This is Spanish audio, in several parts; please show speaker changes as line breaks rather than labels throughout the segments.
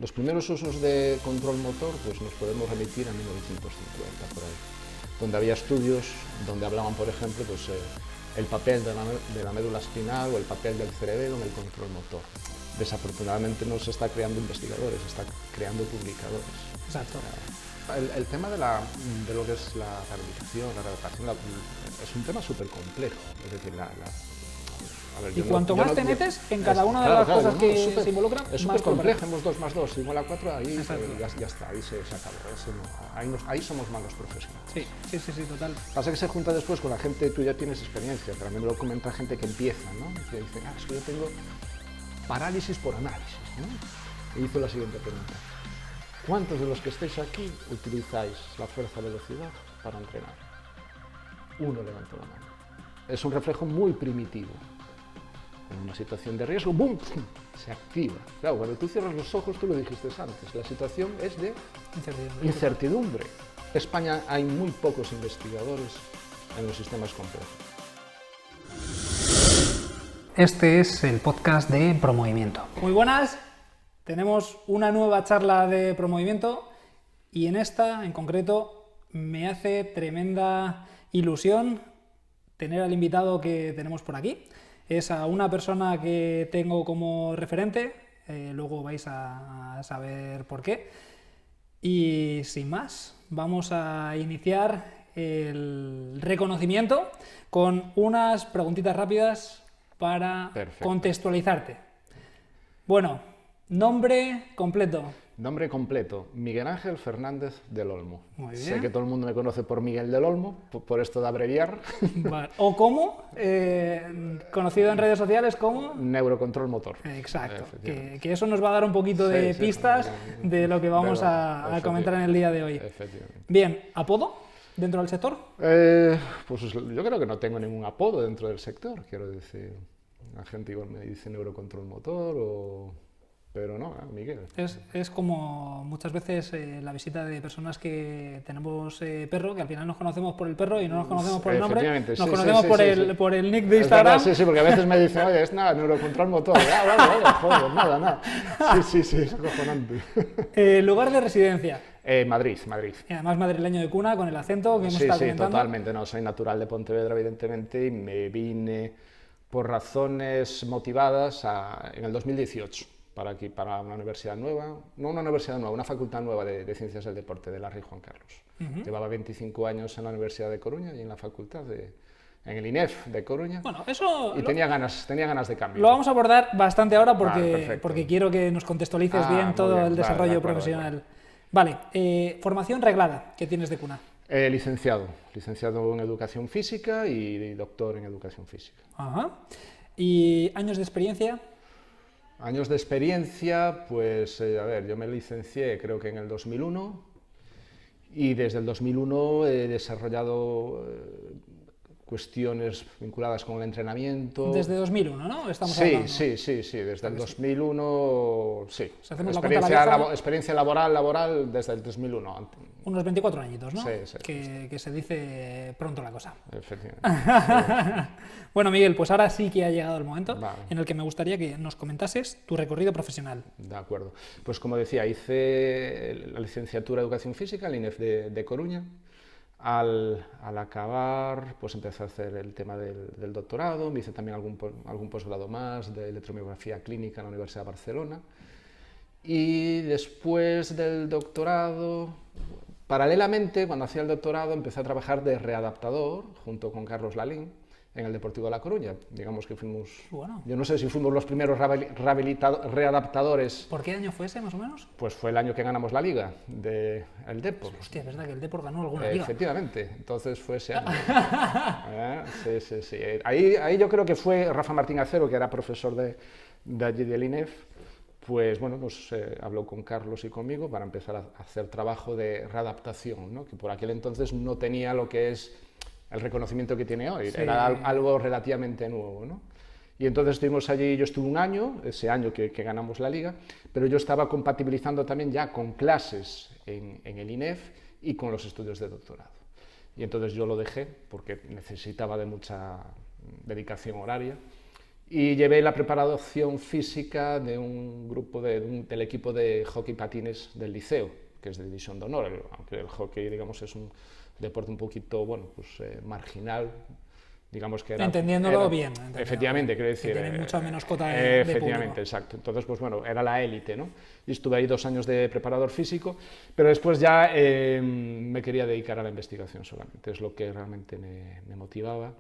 Los primeros usos de control motor pues nos podemos remitir a 1950, por ahí, donde había estudios donde hablaban, por ejemplo, pues, el papel de la médula espinal o el papel del cerebelo en el control motor. Desafortunadamente no se está creando investigadores, se está creando publicadores.
Exacto.
El tema de lo que es la rehabilitación, la readaptación, es un tema súper complejo. Es decir, a ver,
y cuanto más te metes en cada una de las cosas que se involucran,
es súper complejo. Hemos 2 más 2 igual a 4, ahí ya está, ahí se acabó. Ahí somos malos profesionales.
Sí, total.
Pasa que se junta después con la gente, tú ya tienes experiencia, pero a mí me lo comenta gente que empieza, ¿no? Que dicen, es que yo tengo parálisis por análisis, ¿no? Y hizo la siguiente pregunta. ¿Cuántos de los que estáis aquí utilizáis la fuerza-velocidad para entrenar? Uno levantó la mano. Es un reflejo muy primitivo. En una situación de riesgo, ¡bum!, se activa. Claro, cuando tú cierras los ojos, tú lo dijiste antes, la situación es de incertidumbre. En España hay muy pocos investigadores en los sistemas complejos.
Este es el podcast de ProMovimiento. Muy buenas, tenemos una nueva charla de ProMovimiento y en esta, en concreto, me hace tremenda ilusión tener al invitado que tenemos por aquí. Es a una persona que tengo como referente, luego vais a saber por qué. Y sin más, vamos a iniciar el reconocimiento con unas preguntitas rápidas para contextualizarte. Bueno, nombre completo.
Nombre completo, Miguel Ángel Fernández del Olmo.
Muy bien.
Sé que todo el mundo me conoce por Miguel del Olmo, por esto de abreviar.
Vale. O como, conocido en redes sociales como...
Neurocontrol motor.
Exacto, que eso nos va a dar un poquito de pistas de lo que vamos a comentar en el día de hoy. Bien, ¿apodo dentro del sector?
Pues yo creo que no tengo ningún apodo dentro del sector, quiero decir. La gente igual me dice Neurocontrol motor o... Pero no, Miguel.
Es como muchas veces la visita de personas que tenemos perro, que al final nos conocemos por el perro y no nos conocemos por el nombre, nos conocemos por el nick de Instagram.
Sí, porque a veces me dicen, oye, es nada, Neurocontrol motor. Vale, joder, nada. Sí, es acojonante.
¿Lugar de residencia?
Madrid.
Y además madrileño de cuna, con el acento que hemos estado comentando.
Sí, totalmente. No, soy natural de Pontevedra, evidentemente, y me vine por razones motivadas en el 2018. Para una universidad nueva, una facultad nueva de Ciencias del Deporte de la Rey Juan Carlos. Llevaba 25 años en la Universidad de Coruña y en la facultad en el INEF de Coruña.
Bueno, eso...
Y tenía ganas de cambio.
Lo vamos a abordar bastante ahora porque quiero que nos contextualices bien todo el desarrollo profesional. Vale, formación reglada, ¿qué tienes de cuna?
Licenciado en Educación Física y doctor en Educación Física.
Ajá. ¿Y años de experiencia?
Años de experiencia, pues yo me licencié creo que en el 2001 y desde el 2001 he desarrollado cuestiones vinculadas con el entrenamiento.
Desde 2001, ¿no? Estamos hablando.
Sí, desde el 2001, sí.
Si hacemos la
experiencia laboral desde el 2001.
Unos 24 añitos, ¿no?
Sí.
Que se dice pronto la cosa.
Efectivamente.
Bueno, Miguel, pues ahora sí que ha llegado el momento en el que me gustaría que nos comentases tu recorrido profesional.
De acuerdo. Pues como decía, hice la licenciatura de Educación Física en el INEF de Coruña. Al acabar, pues empecé a hacer el tema del doctorado, me hice también algún posgrado más de electromiografía clínica en la Universidad de Barcelona. Y después del doctorado, paralelamente, cuando hacía el doctorado, empecé a trabajar de readaptador junto con Carlos Lalín en el Deportivo de La Coruña. Digamos que fuimos, yo no sé si fuimos los primeros readaptadores.
¿Por qué año fue ese, más o menos?
Pues fue el año que ganamos la Liga del Depor.
Hostia, es verdad que el Depor ganó alguna liga.
Efectivamente, entonces fue ese año. Sí. Ahí yo creo que fue Rafa Martín Acero, que era profesor de allí del INEF, pues bueno, nos habló con Carlos y conmigo para empezar a hacer trabajo de readaptación, ¿no? Que por aquel entonces no tenía lo que es el reconocimiento que tiene hoy, era algo relativamente nuevo, ¿no? Y entonces estuvimos allí, yo estuve un año, ese año que ganamos la Liga, pero yo estaba compatibilizando también ya con clases en el INEF y con los estudios de doctorado. Y entonces yo lo dejé porque necesitaba de mucha dedicación horaria y llevé la preparación física de un grupo del equipo de hockey patines del liceo, que es de división de honor, aunque el hockey, digamos, es un deporte un poquito, bueno, pues marginal, digamos que era...
Entendiéndolo bien.
Efectivamente, quiero decir...
Que tiene mucha menos cota de
efectivamente,
público.
exacto. Entonces, pues bueno, era la élite, ¿no? Y estuve ahí 2 años de preparador físico, pero después ya me quería dedicar a la investigación solamente, es lo que realmente me motivaba.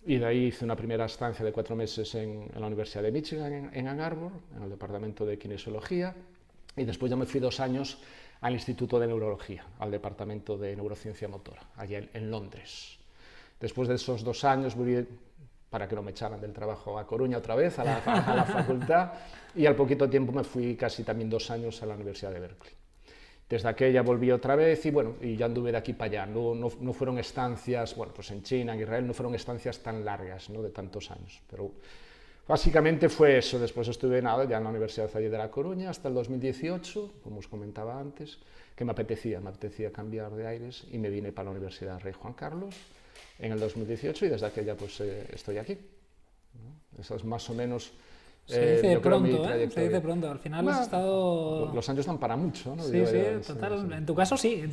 Y de ahí hice una primera estancia de 4 meses en la Universidad de Michigan, en Ann Arbor, en el departamento de kinesiología, y después ya me fui 2 años al Instituto de Neurología, al departamento de neurociencia motora, allí en Londres. Después de esos 2 años volví, para que no me echaran del trabajo, a Coruña otra vez, a la facultad, y al poquito tiempo me fui casi también 2 años a la Universidad de Berkeley. Desde aquella volví otra vez y bueno, y ya anduve de aquí para allá. No fueron estancias, bueno, pues en China, en Israel, no fueron estancias tan largas, ¿no?, de tantos años, pero básicamente fue eso. Después estuve ya en la Universidad de La Coruña hasta el 2018, como os comentaba antes, que me apetecía cambiar de aires y me vine para la Universidad Rey Juan Carlos en el 2018 y desde aquella pues estoy aquí, ¿no? Eso es más o menos...
Se dice pronto, se dice pronto. Al final has estado...
Los años dan para mucho, ¿no?
Sí, total. Sí. En tu caso sí,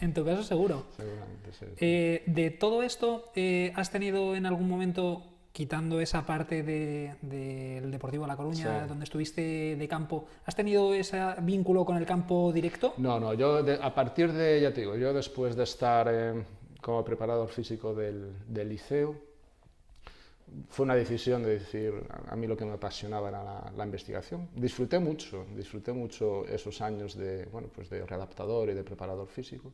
en tu caso seguro.
Seguramente, sí.
De todo esto, ¿has tenido en algún momento, quitando esa parte del Deportivo La Coruña,
sí,
donde estuviste de campo, ¿has tenido ese vínculo con el campo directo?
No, yo a partir de, ya te digo, yo después de estar como preparador físico del liceo, fue una decisión de decir, a mí lo que me apasionaba era la investigación. Disfruté mucho esos años de, bueno, pues de readaptador y de preparador físico,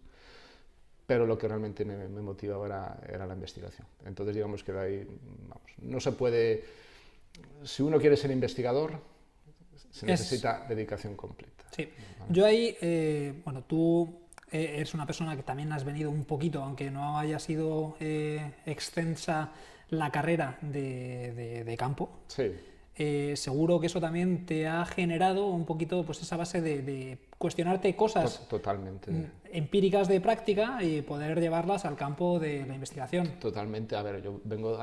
pero lo que realmente me motivaba era la investigación. Entonces, digamos que de ahí, vamos, no se puede, si uno quiere ser investigador, se necesita dedicación completa.
Sí, ¿vale? Yo ahí, bueno, tú eres una persona que también has venido un poquito, aunque no haya sido extensa la carrera de campo.
Sí.
Seguro que eso también te ha generado un poquito pues esa base de cuestionarte cosas
totalmente
empíricas de práctica y poder llevarlas al campo de la investigación.
Totalmente. A ver, yo vengo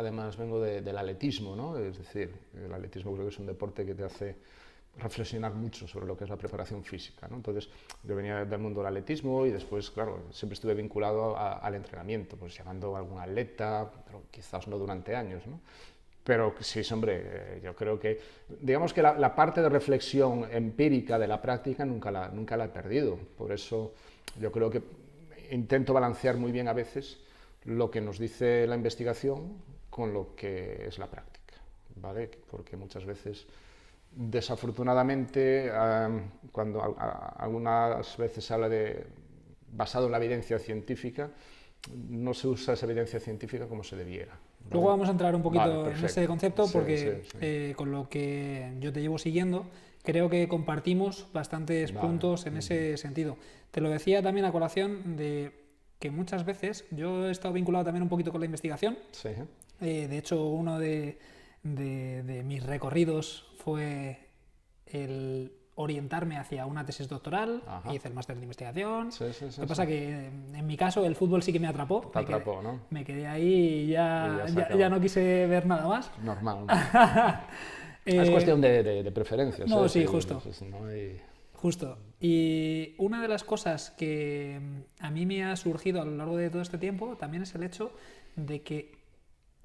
del atletismo, ¿no? Es decir, el atletismo creo que es un deporte que te hace reflexionar mucho sobre lo que es la preparación física, ¿no? Entonces, yo venía del mundo del atletismo y después, claro, siempre estuve vinculado al entrenamiento, pues llamando a algún atleta, pero quizás no durante años, ¿no? Pero sí, hombre, yo creo que, digamos que la parte de reflexión empírica de la práctica nunca la he perdido. Por eso yo creo que intento balancear muy bien a veces lo que nos dice la investigación con lo que es la práctica, ¿vale? Porque muchas veces, desafortunadamente, cuando algunas veces se habla de basado en la evidencia científica, no se usa esa evidencia científica como se debiera. ¿Vale?
Luego vamos a entrar un poquito en ese concepto porque
sí.
Con lo que yo te llevo siguiendo, creo que compartimos bastantes puntos en ese sentido. Te lo decía también a colación de que muchas veces yo he estado vinculado también un poquito con la investigación.
Sí.
De hecho, uno de mis recorridos fue el orientarme hacia una tesis doctoral. Ajá. Hice el máster de investigación. Lo que pasa que en mi caso el fútbol sí que me atrapó.
¿No?
Me quedé ahí y ya no quise ver nada más.
Normal. Es cuestión de preferencias.
No, sí, justo.
No hay...
Justo. Y una de las cosas que a mí me ha surgido a lo largo de todo este tiempo también es el hecho de que,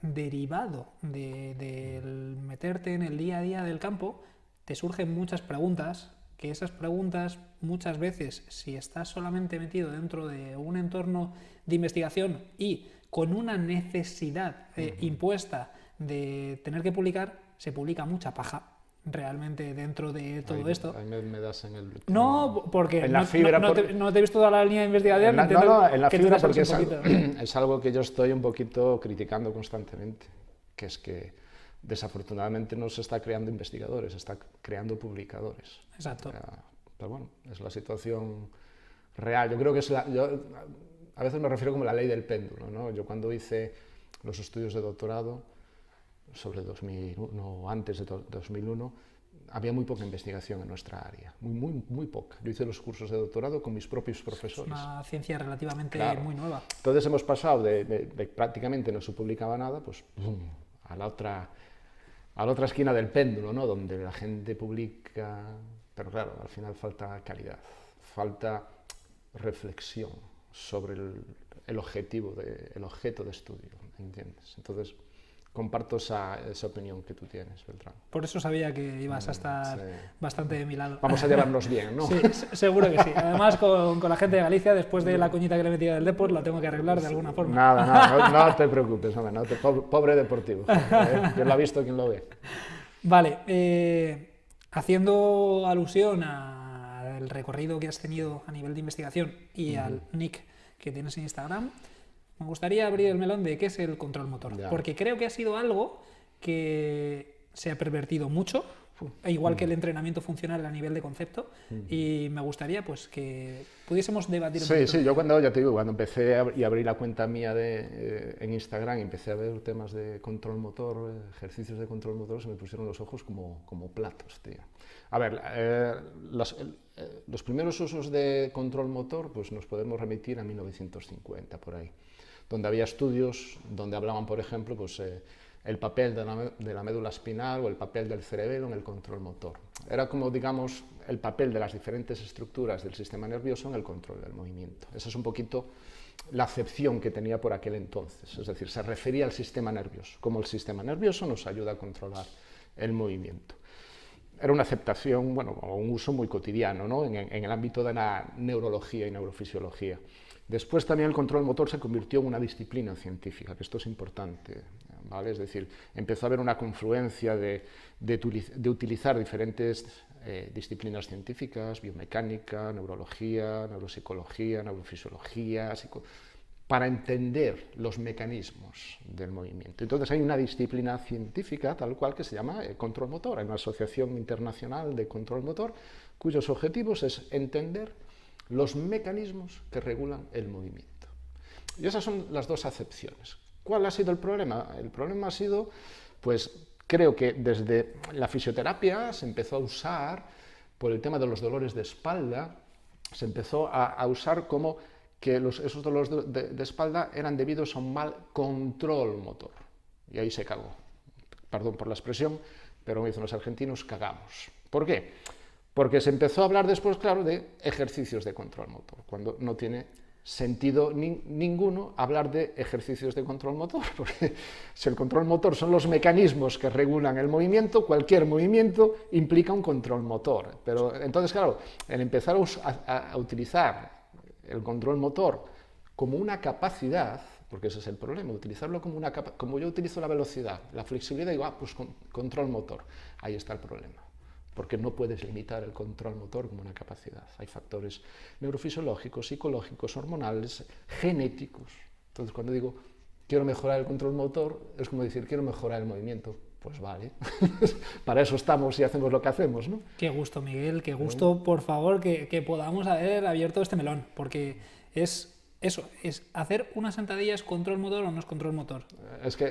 derivado del meterte en el día a día del campo, te surgen muchas preguntas, que esas preguntas muchas veces, si estás solamente metido dentro de un entorno de investigación y con una necesidad impuesta de tener que publicar, se publica mucha paja realmente dentro de todo esto.
Ahí me das en el...
No, porque
en la fibra,
no te he visto toda la línea de investigación.
En la fibra porque es algo que yo estoy un poquito criticando constantemente, que es que desafortunadamente no se está creando investigadores, se está creando publicadores.
Exacto.
Pero bueno, es la situación real. Yo creo que yo a veces me refiero como la ley del péndulo, ¿no? Yo cuando hice los estudios de doctorado sobre 2001, antes de 2001, había muy poca investigación en nuestra área, muy poca. Yo hice los cursos de doctorado con mis propios profesores.
Es una ciencia relativamente muy nueva.
Entonces hemos pasado de prácticamente no se publicaba nada, pues ¡pum!, a la otra a la otra esquina del péndulo, ¿no? Donde la gente publica, pero claro, al final falta calidad, falta reflexión sobre el objetivo, el objeto de estudio, ¿entiendes? Entonces, comparto esa opinión que tú tienes, Beltrán.
Por eso sabía que ibas a estar bastante de mi lado.
Vamos a llevarnos bien, ¿no?
Sí, seguro que sí. Además, con la gente de Galicia, después de la coñita que le he metido del Depor, la tengo que arreglar de alguna forma.
Nada, no te preocupes, hombre, pobre deportivo. ¿Quién lo ha visto, quién lo ve?
Vale, haciendo alusión al recorrido que has tenido a nivel de investigación y al nick que tienes en Instagram, me gustaría abrir el melón de qué es el control motor, porque creo que ha sido algo que se ha pervertido mucho, igual que el entrenamiento funcional a nivel de concepto, y me gustaría pues que pudiésemos debatir un poquito.
Sí, yo cuando empecé y abrí la cuenta mía en Instagram y empecé a ver temas de control motor, ejercicios de control motor, se me pusieron los ojos como platos, tío. A ver, los primeros usos de control motor pues nos podemos remitir a 1950, por ahí, donde había estudios donde hablaban, por ejemplo, pues, el papel de la médula espinal o el papel del cerebelo en el control motor. Era como, digamos, el papel de las diferentes estructuras del sistema nervioso en el control del movimiento. Esa es un poquito la acepción que tenía por aquel entonces, es decir, se refería al sistema nervioso, como el sistema nervioso nos ayuda a controlar el movimiento. Era una aceptación, bueno, o un uso muy cotidiano, ¿no? en el ámbito de la neurología y neurofisiología. Después también el control motor se convirtió en una disciplina científica, que esto es importante, ¿vale? Es decir, empezó a haber una confluencia de utilizar diferentes disciplinas científicas, biomecánica, neurología, neuropsicología, neurofisiología, para entender los mecanismos del movimiento. Entonces hay una disciplina científica tal cual que se llama control motor, hay una asociación internacional de control motor cuyos objetivos es entender los mecanismos que regulan el movimiento. Y esas son las dos acepciones. ¿Cuál ha sido el problema? El problema ha sido, pues creo que desde la fisioterapia se empezó a usar, por el tema de los dolores de espalda, se empezó a usar como que esos dolores de espalda eran debidos a un mal control motor. Y ahí se cagó. Perdón por la expresión, pero como dicen los argentinos, cagamos. ¿Por qué? Porque se empezó a hablar después, claro, de ejercicios de control motor, cuando no tiene sentido ninguno hablar de ejercicios de control motor, porque si el control motor son los mecanismos que regulan el movimiento, cualquier movimiento implica un control motor. Pero entonces, claro, el empezar a utilizar el control motor como una capacidad, porque ese es el problema, utilizarlo como una capacidad, como yo utilizo la velocidad, la flexibilidad, digo, pues control motor, ahí está el problema. Porque no puedes limitar el control motor como una capacidad. Hay factores neurofisiológicos, psicológicos, hormonales, genéticos. Entonces, cuando digo quiero mejorar el control motor, es como decir quiero mejorar el movimiento. Pues vale, para eso estamos y hacemos lo que hacemos, ¿no?
Qué gusto, Miguel, qué gusto, por favor, que podamos haber abierto este melón, porque es eso, es hacer unas sentadillas control motor o no es control motor.
Es que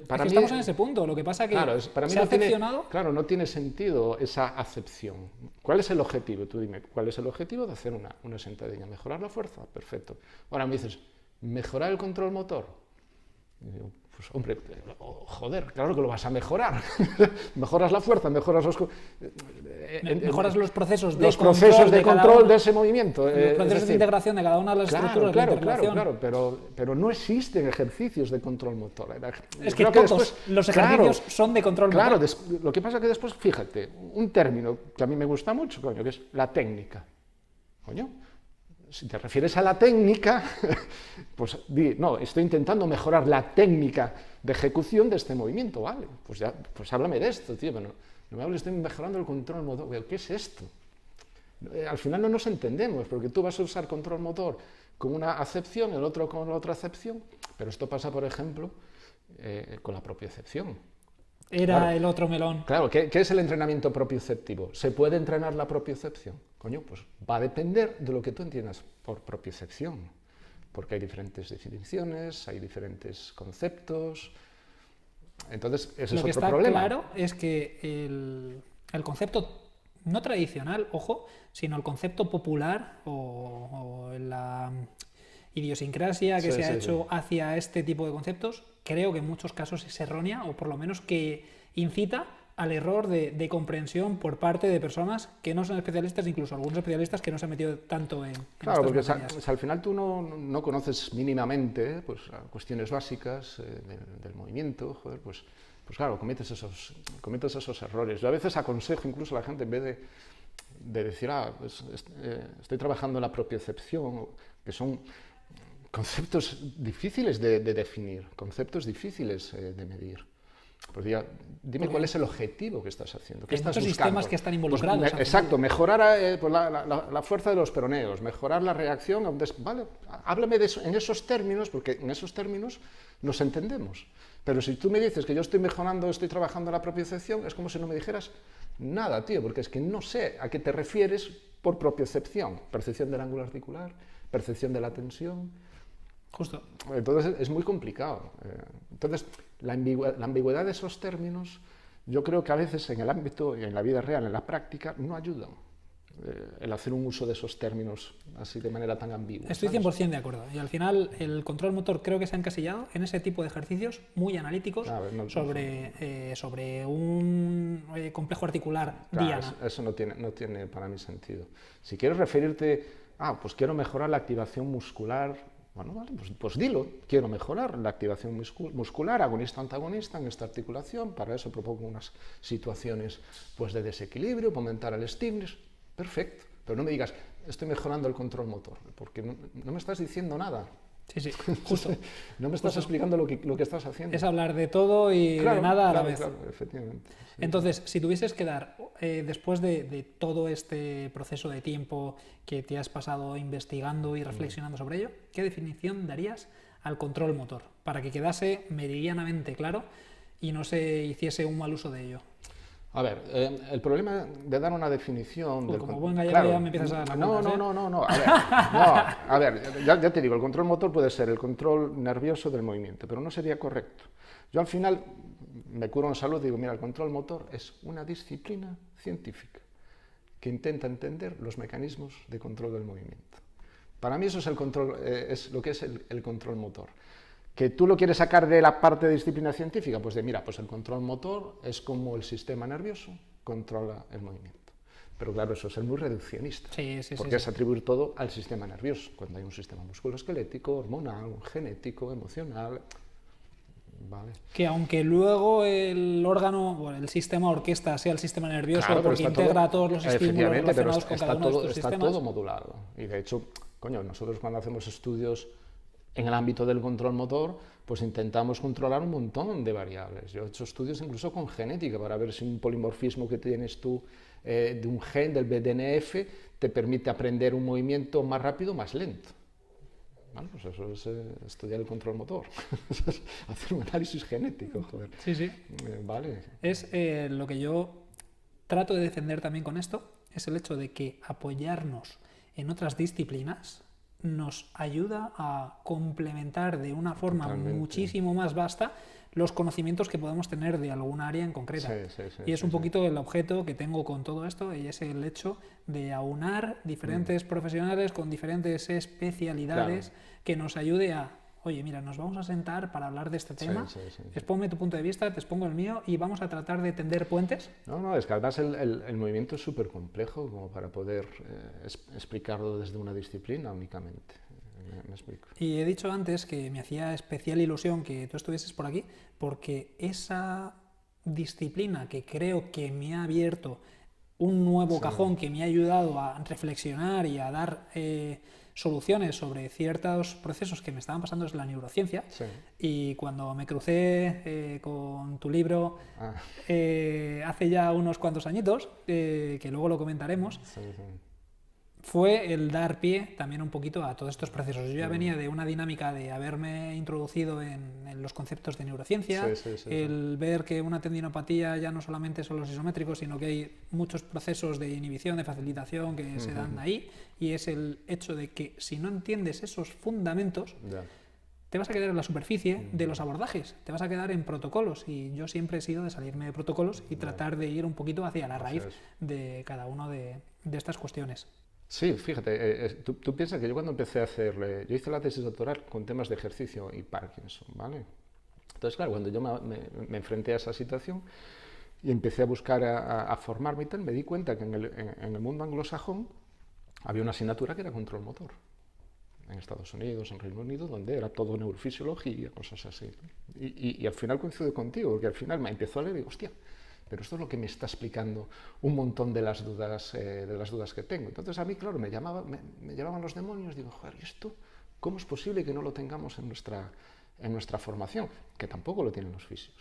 para mí...
estamos en ese punto, lo que pasa que
claro, para mí
se ha acepcionado...
Claro, no tiene sentido esa acepción. ¿Cuál es el objetivo? Tú dime, ¿cuál es el objetivo de hacer una sentadilla? ¿Mejorar la fuerza? Perfecto. Ahora me dices, ¿mejorar el control motor? Y digo, pues hombre, joder, claro que lo vas a mejorar. Mejoras la fuerza, mejoras
los procesos de
control de ese movimiento.
Los procesos de integración de cada una de las estructuras.
Claro, pero no existen ejercicios de control motor.
Es que todos los ejercicios son de control motor.
Claro, lo que pasa es que después, fíjate, un término que a mí me gusta mucho, coño, que es la técnica. Coño, si te refieres a la técnica, pues no, estoy intentando mejorar la técnica de ejecución de este movimiento, vale, pues háblame de esto, tío, pero no me hables, estoy mejorando el control motor, ¿qué es esto? Al final no nos entendemos, porque tú vas a usar control motor con una acepción, el otro con la otra acepción, pero esto pasa, por ejemplo, con la propiocepción.
Claro, el otro melón.
Claro, ¿qué es el entrenamiento propioceptivo? ¿Se puede entrenar la propiocepción? Coño, pues va a depender de lo que tú entiendas por propiocepción, porque hay diferentes definiciones, hay diferentes conceptos, entonces ese es otro problema.
Lo que está claro es que el concepto no tradicional, ojo, sino el concepto popular o idiosincrasia que
Sí,
se ha
sí,
hecho hacia este tipo de conceptos, creo que en muchos casos es errónea, o por lo menos que incita al error de comprensión por parte de personas que no son especialistas, incluso algunos especialistas que no se han metido tanto en
Claro, porque
estas materias.
al final tú no conoces mínimamente pues, cuestiones básicas del movimiento, joder, pues claro, cometes esos errores. Yo a veces aconsejo incluso a la gente, en vez de decir, estoy trabajando en la propiocepción, que son conceptos difíciles de definir, conceptos difíciles de medir. Pues dime cuál es el objetivo que estás haciendo. ¿Qué estás buscando?
Sistemas que están involucrados.
Pues, exacto, mejorar pues la fuerza de los peroneos, mejorar la reacción. Vale, háblame de eso, en esos términos, porque en esos términos nos entendemos. Pero si tú me dices que yo estoy mejorando, estoy trabajando en la propiocepción, es como si no me dijeras nada, tío, porque es que no sé a qué te refieres por propiocepción. Percepción del ángulo articular, percepción de la tensión.
Justo.
Entonces es muy complicado. Entonces la ambigüedad de esos términos, yo creo que a veces en el ámbito y en la vida real, en la práctica, no ayudan el hacer un uso de esos términos así de manera tan ambigua.
Estoy 100% de acuerdo. Y al final el control motor creo que se ha encasillado en ese tipo de ejercicios muy analíticos sobre un complejo articular diana.
Eso no tiene para mí sentido. Si quieres referirte, pues quiero mejorar la activación muscular, bueno, vale, pues dilo, quiero mejorar la activación muscular, agonista-antagonista en esta articulación, para eso propongo unas situaciones pues, de desequilibrio, para aumentar el stiffness, perfecto, pero no me digas, estoy mejorando el control motor, porque no me estás diciendo nada.
Sí, justo.
No me estás explicando lo que estás haciendo.
Es hablar de todo y de nada a la vez.
Claro, efectivamente. Sí.
Entonces, si tuvieses que dar, después de todo este proceso de tiempo que te has pasado investigando y reflexionando sobre ello, ¿qué definición darías al control motor? Para que quedase meridianamente claro y no se hiciese un mal uso de ello.
A ver, el problema de dar una definición...
como buen gallego ya me empiezas a dar
No. A ver, ya te digo, el control motor puede ser el control nervioso del movimiento, pero no sería correcto. Yo al final me curo en salud y digo, mira, el control motor es una disciplina científica que intenta entender los mecanismos de control del movimiento. Para mí eso es lo que es el control motor. ¿Que tú lo quieres sacar de la parte de disciplina científica? Pues pues el control motor es como el sistema nervioso controla el movimiento. Pero claro, eso es ser muy reduccionista, porque es atribuir todo al sistema nervioso, cuando hay un sistema musculoesquelético, hormonal, genético, emocional... Vale.
Que aunque luego el órgano, el sistema orquesta sea el sistema nervioso, porque integra todos los estímulos relacionados con cada uno de estos sistemas.
Está todo modulado. Y de hecho, nosotros cuando hacemos estudios en el ámbito del control motor, pues intentamos controlar un montón de variables. Yo he hecho estudios incluso con genética para ver si un polimorfismo que tienes tú de un gen del BDNF te permite aprender un movimiento más rápido o más lento. Bueno, pues eso es estudiar el control motor, hacer un análisis genético, joder.
Sí.
Vale.
Es lo que yo trato de defender también con esto, es el hecho de que apoyarnos en otras disciplinas nos ayuda a complementar de una forma muchísimo más vasta los conocimientos que podemos tener de alguna área en concreta. Y es un poquito el objeto que tengo con todo esto, y es el hecho de aunar diferentes profesionales con diferentes especialidades que nos ayude a, oye, mira, nos vamos a sentar para hablar de este tema, expónme tu punto de vista, te expongo el mío y vamos a tratar de tender puentes.
No, es que además el movimiento es súper complejo como para poder explicarlo desde una disciplina únicamente. Me explico.
Y he dicho antes que me hacía especial ilusión que tú estuvieses por aquí, porque esa disciplina que creo que me ha abierto un nuevo cajón, que me ha ayudado a reflexionar y a dar soluciones sobre ciertos procesos que me estaban pasando, es la neurociencia. Y cuando me crucé con tu libro hace ya unos cuantos añitos, que luego lo comentaremos, fue el dar pie también un poquito a todos estos procesos. Yo ya venía de una dinámica de haberme introducido en los conceptos de neurociencia, el ver que una tendinopatía ya no solamente son los isométricos, sino que hay muchos procesos de inhibición, de facilitación que se dan ahí, y es el hecho de que si no entiendes esos fundamentos, te vas a quedar en la superficie de los abordajes, te vas a quedar en protocolos, y yo siempre he sido de salirme de protocolos y tratar de ir un poquito hacia la raíz de cada una de estas cuestiones.
Sí, fíjate, tú piensas que yo cuando empecé a hacer, yo hice la tesis doctoral con temas de ejercicio y Parkinson, ¿vale? Entonces, claro, cuando yo me enfrenté a esa situación y empecé a buscar a formarme y tal, me di cuenta que en el mundo anglosajón había una asignatura que era control motor. En Estados Unidos, en Reino Unido, donde era todo neurofisiología, cosas así. Y al final coincido contigo, porque al final me empezó a leer y digo, hostia, pero esto es lo que me está explicando un montón de las dudas que tengo. Entonces a mí, claro, me llamaban los demonios, digo, joder, ¿y esto cómo es posible que no lo tengamos en nuestra formación? Que tampoco lo tienen los fisios.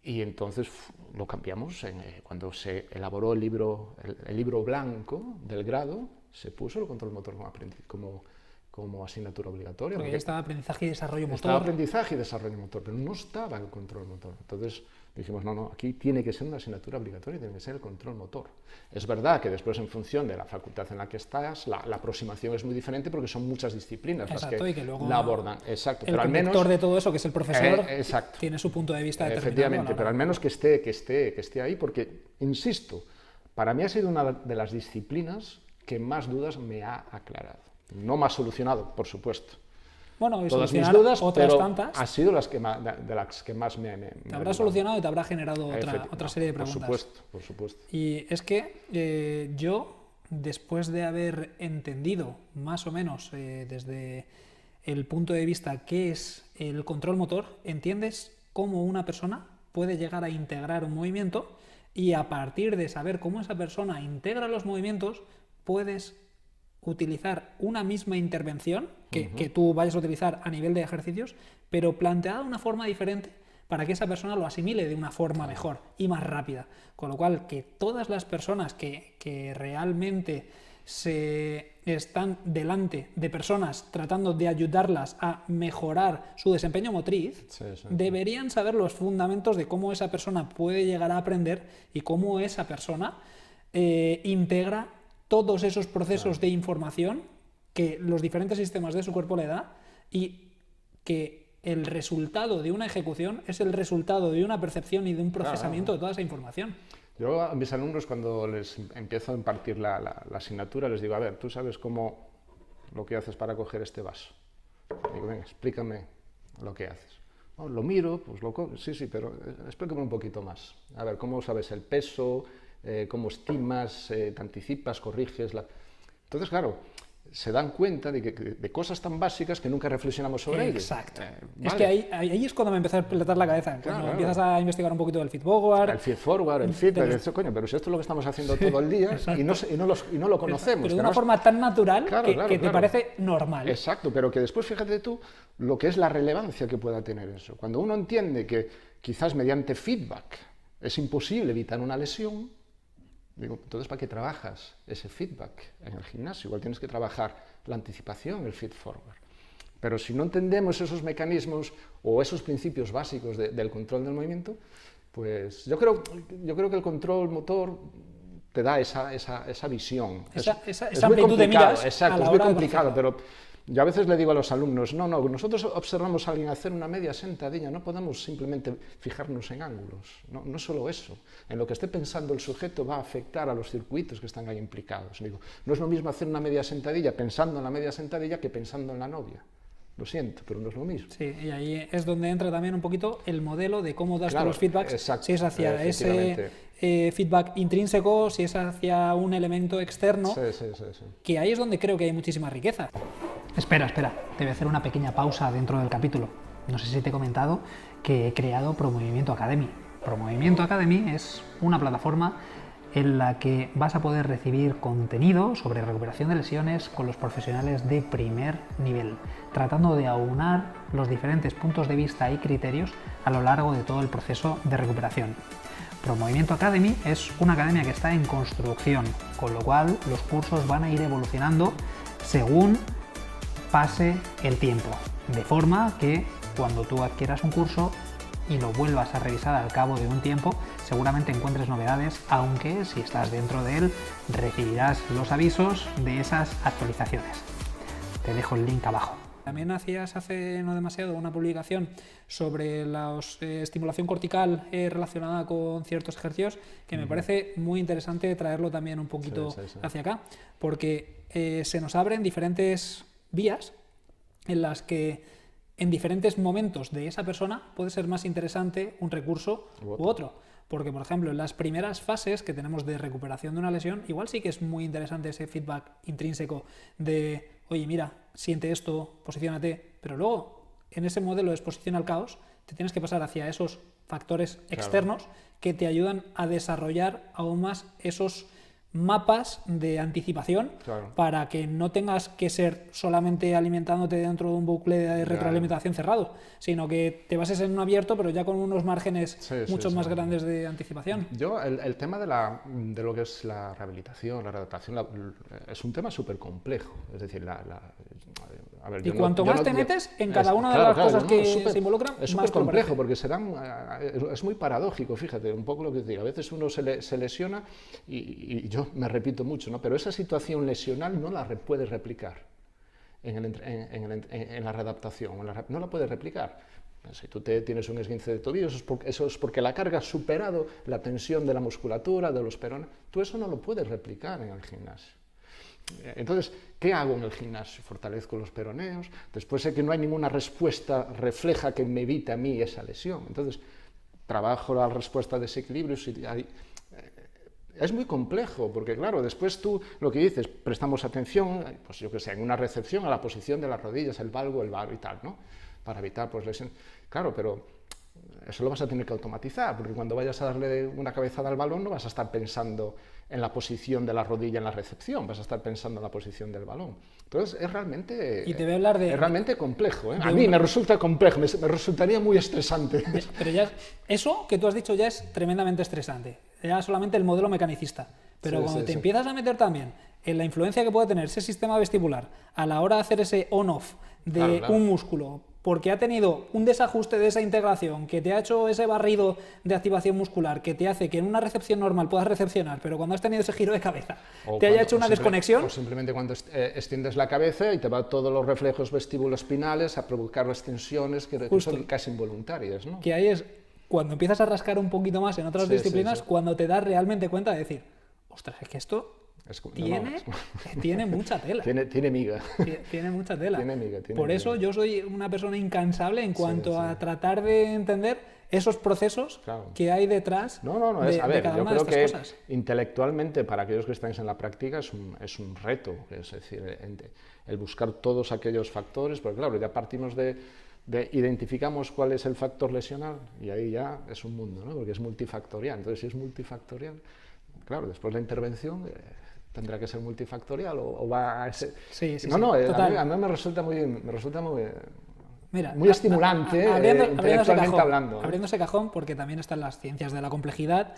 Y entonces lo cambiamos, cuando se elaboró el libro blanco del grado, se puso el control motor como asignatura obligatoria.
Porque estaba aprendizaje y desarrollo motor.
Estaba aprendizaje y desarrollo motor, pero no estaba el control motor. Entonces dijimos, no, aquí tiene que ser una asignatura obligatoria, tiene que ser el control motor. Es verdad que después, en función de la facultad en la que estás, la aproximación es muy diferente porque son muchas disciplinas las que luego la abordan. Exacto,
el
pero al menos
conductor de todo eso, que es el profesor,
exacto,
tiene su punto de vista determinado.
Efectivamente, pero al menos que esté ahí, porque, insisto, para mí ha sido una de las disciplinas que más dudas me ha aclarado. No más solucionado, por supuesto.
Bueno, y
todas mis dudas,
otras
pero
tantas,
ha sido de las que más me
te habrá solucionado y te habrá generado otra serie de preguntas.
Por supuesto.
Y es que yo, después de haber entendido más o menos desde el punto de vista qué es el control motor, entiendes cómo una persona puede llegar a integrar un movimiento, y a partir de saber cómo esa persona integra los movimientos, puedes utilizar una misma intervención que tú vayas a utilizar a nivel de ejercicios, pero planteada de una forma diferente para que esa persona lo asimile de una forma mejor y más rápida. Con lo cual, que todas las personas que realmente se están delante de personas tratando de ayudarlas a mejorar su desempeño motriz, deberían saber los fundamentos de cómo esa persona puede llegar a aprender y cómo esa persona integra todos esos procesos de información que los diferentes sistemas de su cuerpo le da, y que el resultado de una ejecución es el resultado de una percepción y de un procesamiento de toda esa información.
Yo a mis alumnos, cuando les empiezo a impartir la asignatura, les digo, a ver, ¿tú sabes lo que haces para coger este vaso? Digo, venga, explícame lo que haces. Oh, lo miro, pues sí, pero explícame un poquito más. A ver, ¿cómo sabes el peso? Cómo estimas, te anticipas, corriges. Entonces, claro, se dan cuenta de cosas tan básicas que nunca reflexionamos sobre ellas.
Exacto. ¿Vale? Es que ahí es cuando me empezó a explotar la cabeza. Cuando empiezas a investigar un poquito del feed forward.
El feed forward, el feedback. Coño, pero si esto es lo que estamos haciendo todo el día y no lo conocemos.
Pero de una forma tan natural que te parece normal.
Exacto, pero que después fíjate tú lo que es la relevancia que pueda tener eso. Cuando uno entiende que quizás mediante feedback es imposible evitar una lesión, digo, entonces, ¿para qué trabajas ese feedback en el gimnasio? Igual tienes que trabajar la anticipación, el feed forward. Pero si no entendemos esos mecanismos o esos principios básicos del control del movimiento, pues yo creo que el control motor te da esa visión.
Esa amplitud de miras.
Exacto, es muy complicado, pero yo a veces le digo a los alumnos, no, nosotros observamos a alguien hacer una media sentadilla, no podemos simplemente fijarnos en ángulos, no solo eso. En lo que esté pensando el sujeto va a afectar a los circuitos que están ahí implicados. Digo, no es lo mismo hacer una media sentadilla pensando en la media sentadilla que pensando en la novia. Lo siento, pero no es lo mismo.
Sí, y ahí es donde entra también un poquito el modelo de cómo das los feedbacks,
exacto,
si es hacia ese feedback intrínseco, si es hacia un elemento externo, que ahí es donde creo que hay muchísima riqueza. Espera, te voy a hacer una pequeña pausa dentro del capítulo. No sé si te he comentado que he creado Promovimiento Academy. Promovimiento Academy es una plataforma en la que vas a poder recibir contenido sobre recuperación de lesiones con los profesionales de primer nivel, tratando de aunar los diferentes puntos de vista y criterios a lo largo de todo el proceso de recuperación. Promovimiento Academy es una academia que está en construcción, con lo cual los cursos van a ir evolucionando según pase el tiempo, de forma que cuando tú adquieras un curso y lo vuelvas a revisar al cabo de un tiempo, seguramente encuentres novedades, aunque si estás dentro de él recibirás los avisos de esas actualizaciones. Te dejo el link abajo. También hacías hace no demasiado una publicación sobre la estimulación cortical relacionada con ciertos ejercicios que me parece muy interesante traerlo también un poquito hacia acá, porque se nos abren diferentes vías en las que en diferentes momentos de esa persona puede ser más interesante un recurso u otro. Porque, por ejemplo, en las primeras fases que tenemos de recuperación de una lesión, igual sí que es muy interesante ese feedback intrínseco de, oye, mira, siente esto, posiciónate, pero luego, en ese modelo de exposición al caos, te tienes que pasar hacia esos factores externos que te ayudan a desarrollar aún más esos mapas de anticipación para que no tengas que ser solamente alimentándote dentro de un bucle de retroalimentación cerrado, sino que te bases en un abierto, pero ya con unos márgenes mucho más grandes de anticipación.
Yo, el tema de lo que es la rehabilitación, la readaptación, es un tema súper complejo. Es decir, a ver,
y cuanto más te metes en cada una de las cosas que se involucran,
es súper complejo, porque es muy paradójico, fíjate, un poco lo que te digo. A veces uno se lesiona y yo me repito mucho, ¿no? Pero esa situación lesional no la puedes replicar en la readaptación, no la puedes replicar. Si tú tienes un esguince de tobillo, eso es porque la carga ha superado la tensión de la musculatura, de los perones. Tú eso no lo puedes replicar en el gimnasio. Entonces, ¿qué hago en el gimnasio? Fortalezco los peroneos, después sé que no hay ninguna respuesta refleja que me evite a mí esa lesión. Entonces, trabajo la respuesta de desequilibrio. Es muy complejo, porque claro, después tú lo que dices, prestamos atención, pues yo que sé, en una recepción a la posición de las rodillas, el valgo, el varo y tal, ¿no? Para evitar pues lesiones. Claro, pero eso lo vas a tener que automatizar, porque cuando vayas a darle una cabezada al balón no vas a estar pensando en la posición de la rodilla en la recepción, vas a estar pensando en la posición del balón. Entonces es realmente,
y te voy a hablar
es realmente complejo, ¿eh? A mí me resulta complejo, me resultaría muy estresante.
Pero ya eso que tú has dicho ya es tremendamente estresante, ya solamente el modelo mecanicista. Pero cuando te empiezas a meter también en la influencia que puede tener ese sistema vestibular a la hora de hacer ese on-off de un músculo, porque ha tenido un desajuste de esa integración, que te ha hecho ese barrido de activación muscular, que te hace que en una recepción normal puedas recepcionar, pero cuando has tenido ese giro de cabeza, te haya hecho una desconexión.
O simplemente cuando extiendes la cabeza y te van todos los reflejos vestibuloespinales a provocar las tensiones que son casi involuntarias, ¿no?
Que ahí es cuando empiezas a rascar un poquito más en otras disciplinas, cuando te das realmente cuenta de decir, ostras, es que esto tiene mucha tela.
Tiene miga.
Tiene mucha tela.
Tiene miga.
Por eso yo soy una persona incansable en cuanto a tratar de entender esos procesos que hay detrás de cada una de estas cosas.
Intelectualmente, para aquellos que estáis en la práctica, es un reto. Es decir, el buscar todos aquellos factores, porque claro, ya partimos de identificamos cuál es el factor lesional y ahí ya es un mundo, ¿no? Porque es multifactorial. Entonces, si es multifactorial, claro, después la intervención tendrá que ser multifactorial o va a ser... A mí me resulta muy estimulante, intelectualmente hablando.
Abriendo ese cajón, porque también están las ciencias de la complejidad,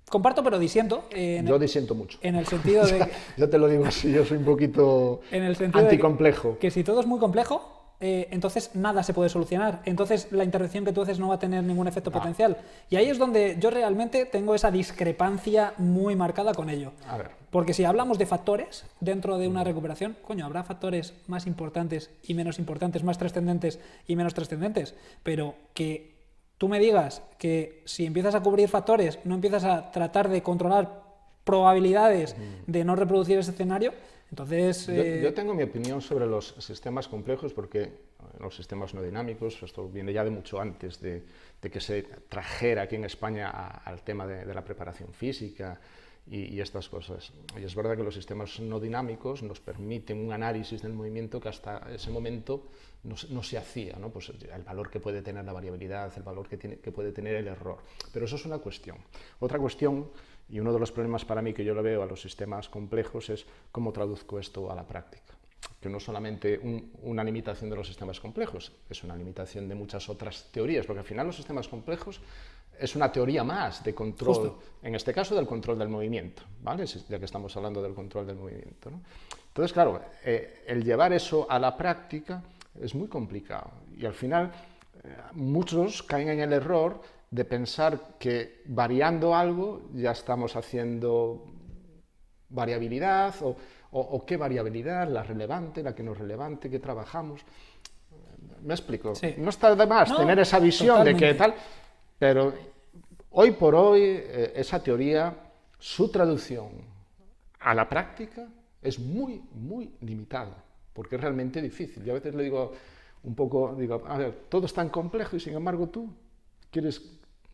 comparto pero disiento.
Yo disiento mucho.
En el sentido de...
Yo te lo digo así, yo soy un poquito anticomplejo.
Que si todo es muy complejo, entonces nada se puede solucionar. Entonces la intervención que tú haces no va a tener ningún efecto potencial. Y ahí es donde yo realmente tengo esa discrepancia muy marcada con ello.
A ver.
Porque si hablamos de factores dentro de una recuperación, coño, habrá factores más importantes y menos importantes, más trascendentes y menos trascendentes. Pero que tú me digas que si empiezas a cubrir factores, no empiezas a tratar de controlar probabilidades de no reproducir ese escenario, entonces...
Yo tengo mi opinión sobre los sistemas complejos, porque los sistemas no dinámicos, esto viene ya de mucho antes de que se trajera aquí en España al tema de la preparación física y estas cosas. Y es verdad que los sistemas no dinámicos nos permiten un análisis del movimiento que hasta ese momento no se hacía, ¿no? Pues el valor que puede tener la variabilidad, el valor que puede tener el error. Pero eso es una cuestión. Otra cuestión, y uno de los problemas para mí que yo lo veo a los sistemas complejos, es cómo traduzco esto a la práctica. Que no solamente una limitación de los sistemas complejos, es una limitación de muchas otras teorías, porque al final los sistemas complejos es una teoría más de control, en este caso del control del movimiento, ¿vale? Ya que estamos hablando del control del movimiento, ¿no? Entonces, claro, el llevar eso a la práctica es muy complicado y al final muchos caen en el error de pensar que variando algo ya estamos haciendo variabilidad o qué variabilidad, la relevante, la que no es relevante, qué trabajamos. ¿Me explico?
Sí.
No está de más tener esa visión
totalmente.
de que tal, pero hoy por hoy esa teoría, su traducción a la práctica es muy, muy limitada, porque es realmente difícil. Yo a veces le digo un poco, digo, a ver, todo es tan complejo y sin embargo tú quieres,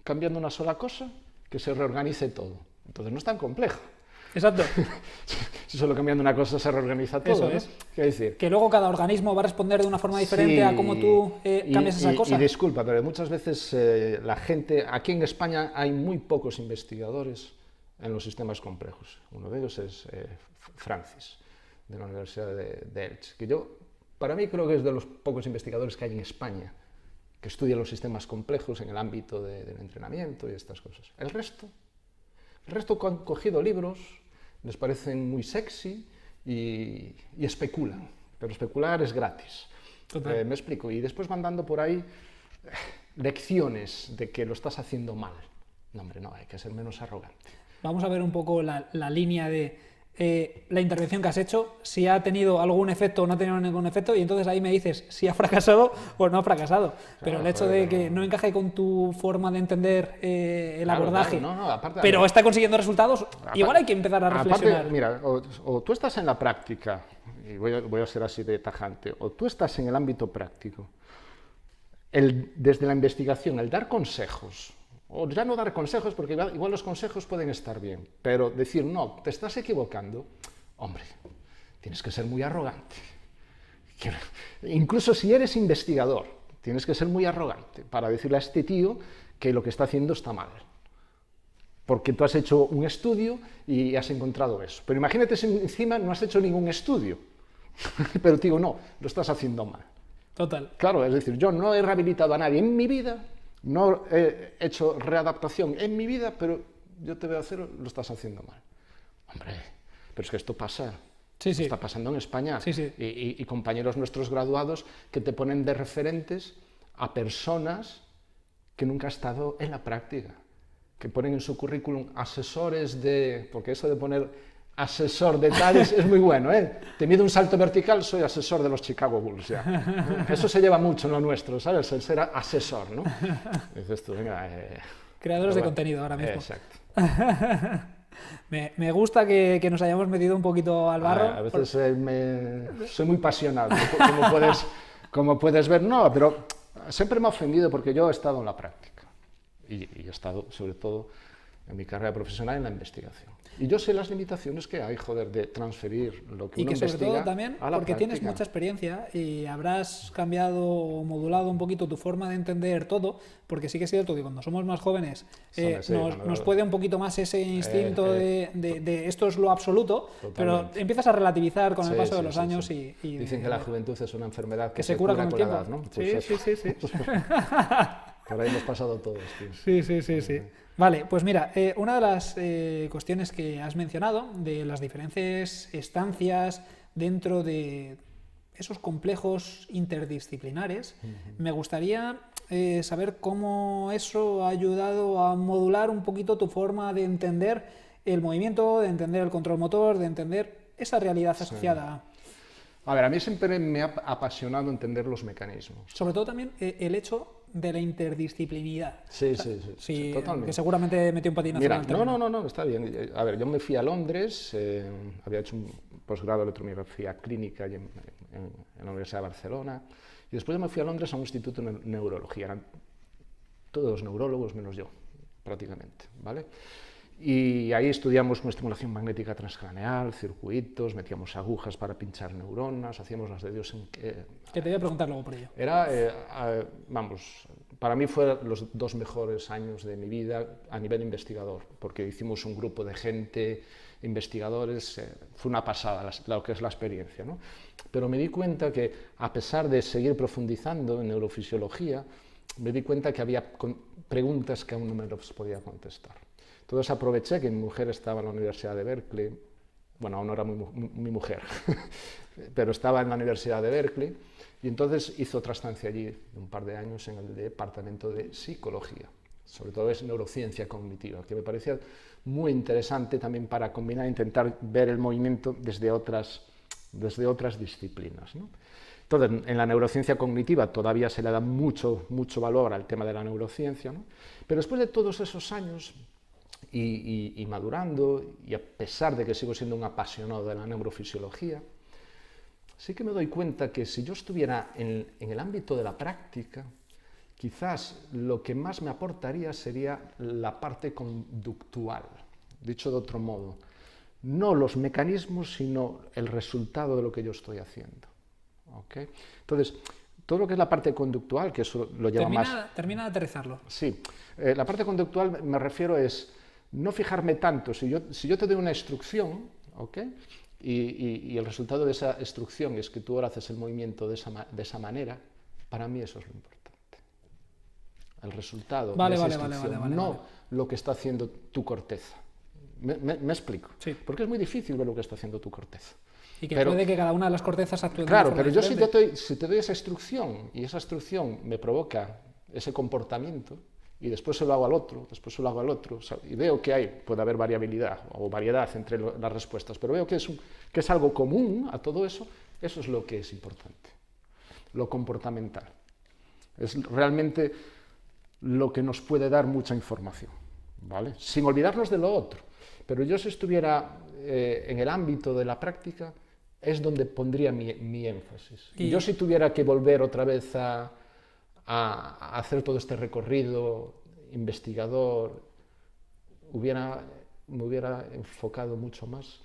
cambiando una sola cosa, que se reorganice todo. Entonces no es tan complejo.
Exacto.
Si solo cambiando una cosa se reorganiza todo,
Eso
¿no?
es.
Quiero decir,
Que luego cada organismo va a responder de una forma diferente
sí,
a cómo tú cambias esa cosa.
Y disculpa, pero muchas veces la gente, aquí en España hay muy pocos investigadores en los sistemas complejos. Uno de ellos es Francis, de la Universidad de Elche, que yo, para mí creo que es de los pocos investigadores que hay en España que estudian los sistemas complejos en el ámbito del entrenamiento y estas cosas. El resto han cogido libros, les parecen muy sexy y especulan, pero especular es gratis. Me explico, y después van dando por ahí lecciones de que lo estás haciendo mal. No, hombre, no, hay que ser menos arrogante.
Vamos a ver un poco la línea de la intervención que has hecho, si ha tenido algún efecto o no ha tenido ningún efecto, y entonces ahí me dices si ha fracasado o no ha fracasado. Claro, pero el hecho de que no encaje con tu forma de entender el abordaje,
aparte,
pero está consiguiendo resultados, igual hay que empezar a reflexionar.
Aparte, mira, o tú estás en la práctica, y voy a ser así de tajante, o tú estás en el ámbito práctico, desde la investigación, el dar consejos, o ya no dar consejos, porque igual los consejos pueden estar bien, pero decir, no, te estás equivocando, hombre, tienes que ser muy arrogante. Incluso si eres investigador, tienes que ser muy arrogante para decirle a este tío que lo que está haciendo está mal. Porque tú has hecho un estudio y has encontrado eso. Pero imagínate si encima no has hecho ningún estudio, pero te digo, no, lo estás haciendo mal.
Total.
Claro, es decir, yo no he rehabilitado a nadie en mi vida, no he hecho readaptación en mi vida, pero yo te veo hacer, lo estás haciendo mal. Hombre, pero es que esto pasa.
Sí, sí.
Está pasando en España.
Sí, sí.
Y compañeros nuestros graduados que te ponen de referentes a personas que nunca han estado en la práctica, que ponen en su currículum asesores de... Porque eso de poner asesor de tales es muy bueno, ¿eh? Te mido un salto vertical, soy asesor de los Chicago Bulls, ya. Eso se lleva mucho en lo nuestro, ¿sabes? El ser asesor, ¿no? Dices tú, venga...
Creadores de contenido ahora mismo.
Exacto.
Me gusta que nos hayamos metido un poquito al barro.
A veces soy muy pasional, como puedes ver. No, pero siempre me ha ofendido porque yo he estado en la práctica y he estado, sobre todo, en mi carrera profesional en la investigación. Y yo sé las limitaciones que hay, joder, de transferir lo que uno investiga a la práctica.
Y que sobre todo también, porque tienes mucha experiencia y habrás cambiado o modulado un poquito tu forma de entender todo, porque sí que es cierto que cuando somos más jóvenes nos puede un poquito más ese instinto de esto es lo absoluto,
totalmente.
Pero empiezas a relativizar con el paso de los años y
dicen que la juventud es una enfermedad que
se cura con el tiempo.
la edad, ¿no?
Pues sí.
Por ahí hemos pasado todos, tío.
Sí. Vale, pues mira, una de las cuestiones que has mencionado, de las diferentes estancias dentro de esos complejos interdisciplinares, me gustaría saber cómo eso ha ayudado a modular un poquito tu forma de entender el movimiento, de entender el control motor, de entender esa realidad asociada.
A ver, a mí siempre me ha apasionado entender los mecanismos.
Sobre todo también el hecho de la interdisciplinidad.
Sí,
totalmente. Que seguramente metió un patinazo.
Mira, no, está bien. A ver, yo me fui a Londres, había hecho un posgrado de electromiografía clínica en la Universidad de Barcelona, y después me fui a Londres a un instituto de neurología. Eran todos neurólogos menos yo, prácticamente, ¿vale? Y ahí estudiamos con estimulación magnética transcraneal, circuitos, metíamos agujas para pinchar neuronas, hacíamos las de Dios en que...
Que te voy a preguntar luego por ello.
Era, para mí fueron los 2 mejores años de mi vida a nivel investigador, porque hicimos un grupo de gente, investigadores, fue una pasada lo que es la experiencia, ¿no? Pero me di cuenta que, a pesar de seguir profundizando en neurofisiología, me di cuenta que había preguntas que aún no me las podía contestar. Entonces aproveché que mi mujer estaba en la Universidad de Berkeley, bueno, aún no era mi mujer, pero estaba en la Universidad de Berkeley, y entonces hizo otra estancia allí de un par de años en el departamento de psicología. sobre todo es neurociencia cognitiva, que me parecía muy interesante también para combinar, intentar ver el movimiento desde otras disciplinas, ¿no? Entonces, en la neurociencia cognitiva todavía se le da mucho valor al tema de la neurociencia, ¿no? Pero después de todos esos años y madurando, y a pesar de que sigo siendo un apasionado de la neurofisiología, sí que me doy cuenta que si yo estuviera en el ámbito de la práctica, quizás lo que más me aportaría sería la parte conductual, dicho de otro modo, no los mecanismos, sino el resultado de lo que yo estoy haciendo. ¿Okay? Entonces, todo lo que es la parte conductual, que eso lo lleva más...
Termina de aterrizarlo.
Sí, la parte conductual me refiero es no fijarme tanto, si yo te doy una instrucción, ¿okay? Y el resultado de esa instrucción es que tú ahora haces el movimiento de esa manera, para mí eso es lo importante. El resultado de esa instrucción, no lo que está haciendo tu corteza. ¿Me explico?
Sí.
Porque es muy difícil ver lo que está haciendo tu corteza.
Y que puede que cada una de las cortezas actúe de una
Claro,
forma
pero yo
diferente.
si te doy esa instrucción y esa instrucción me provoca ese comportamiento y después se lo hago al otro, después se lo hago al otro, o sea, y veo que puede haber variabilidad o variedad entre las respuestas, pero veo que es algo común a todo eso, eso es lo que es importante, lo comportamental. Es realmente lo que nos puede dar mucha información, ¿vale? Sin olvidarnos de lo otro. Pero yo si estuviera en el ámbito de la práctica, es donde pondría mi énfasis. Y yo si tuviera que volver otra vez a hacer todo este recorrido investigador, me hubiera enfocado mucho más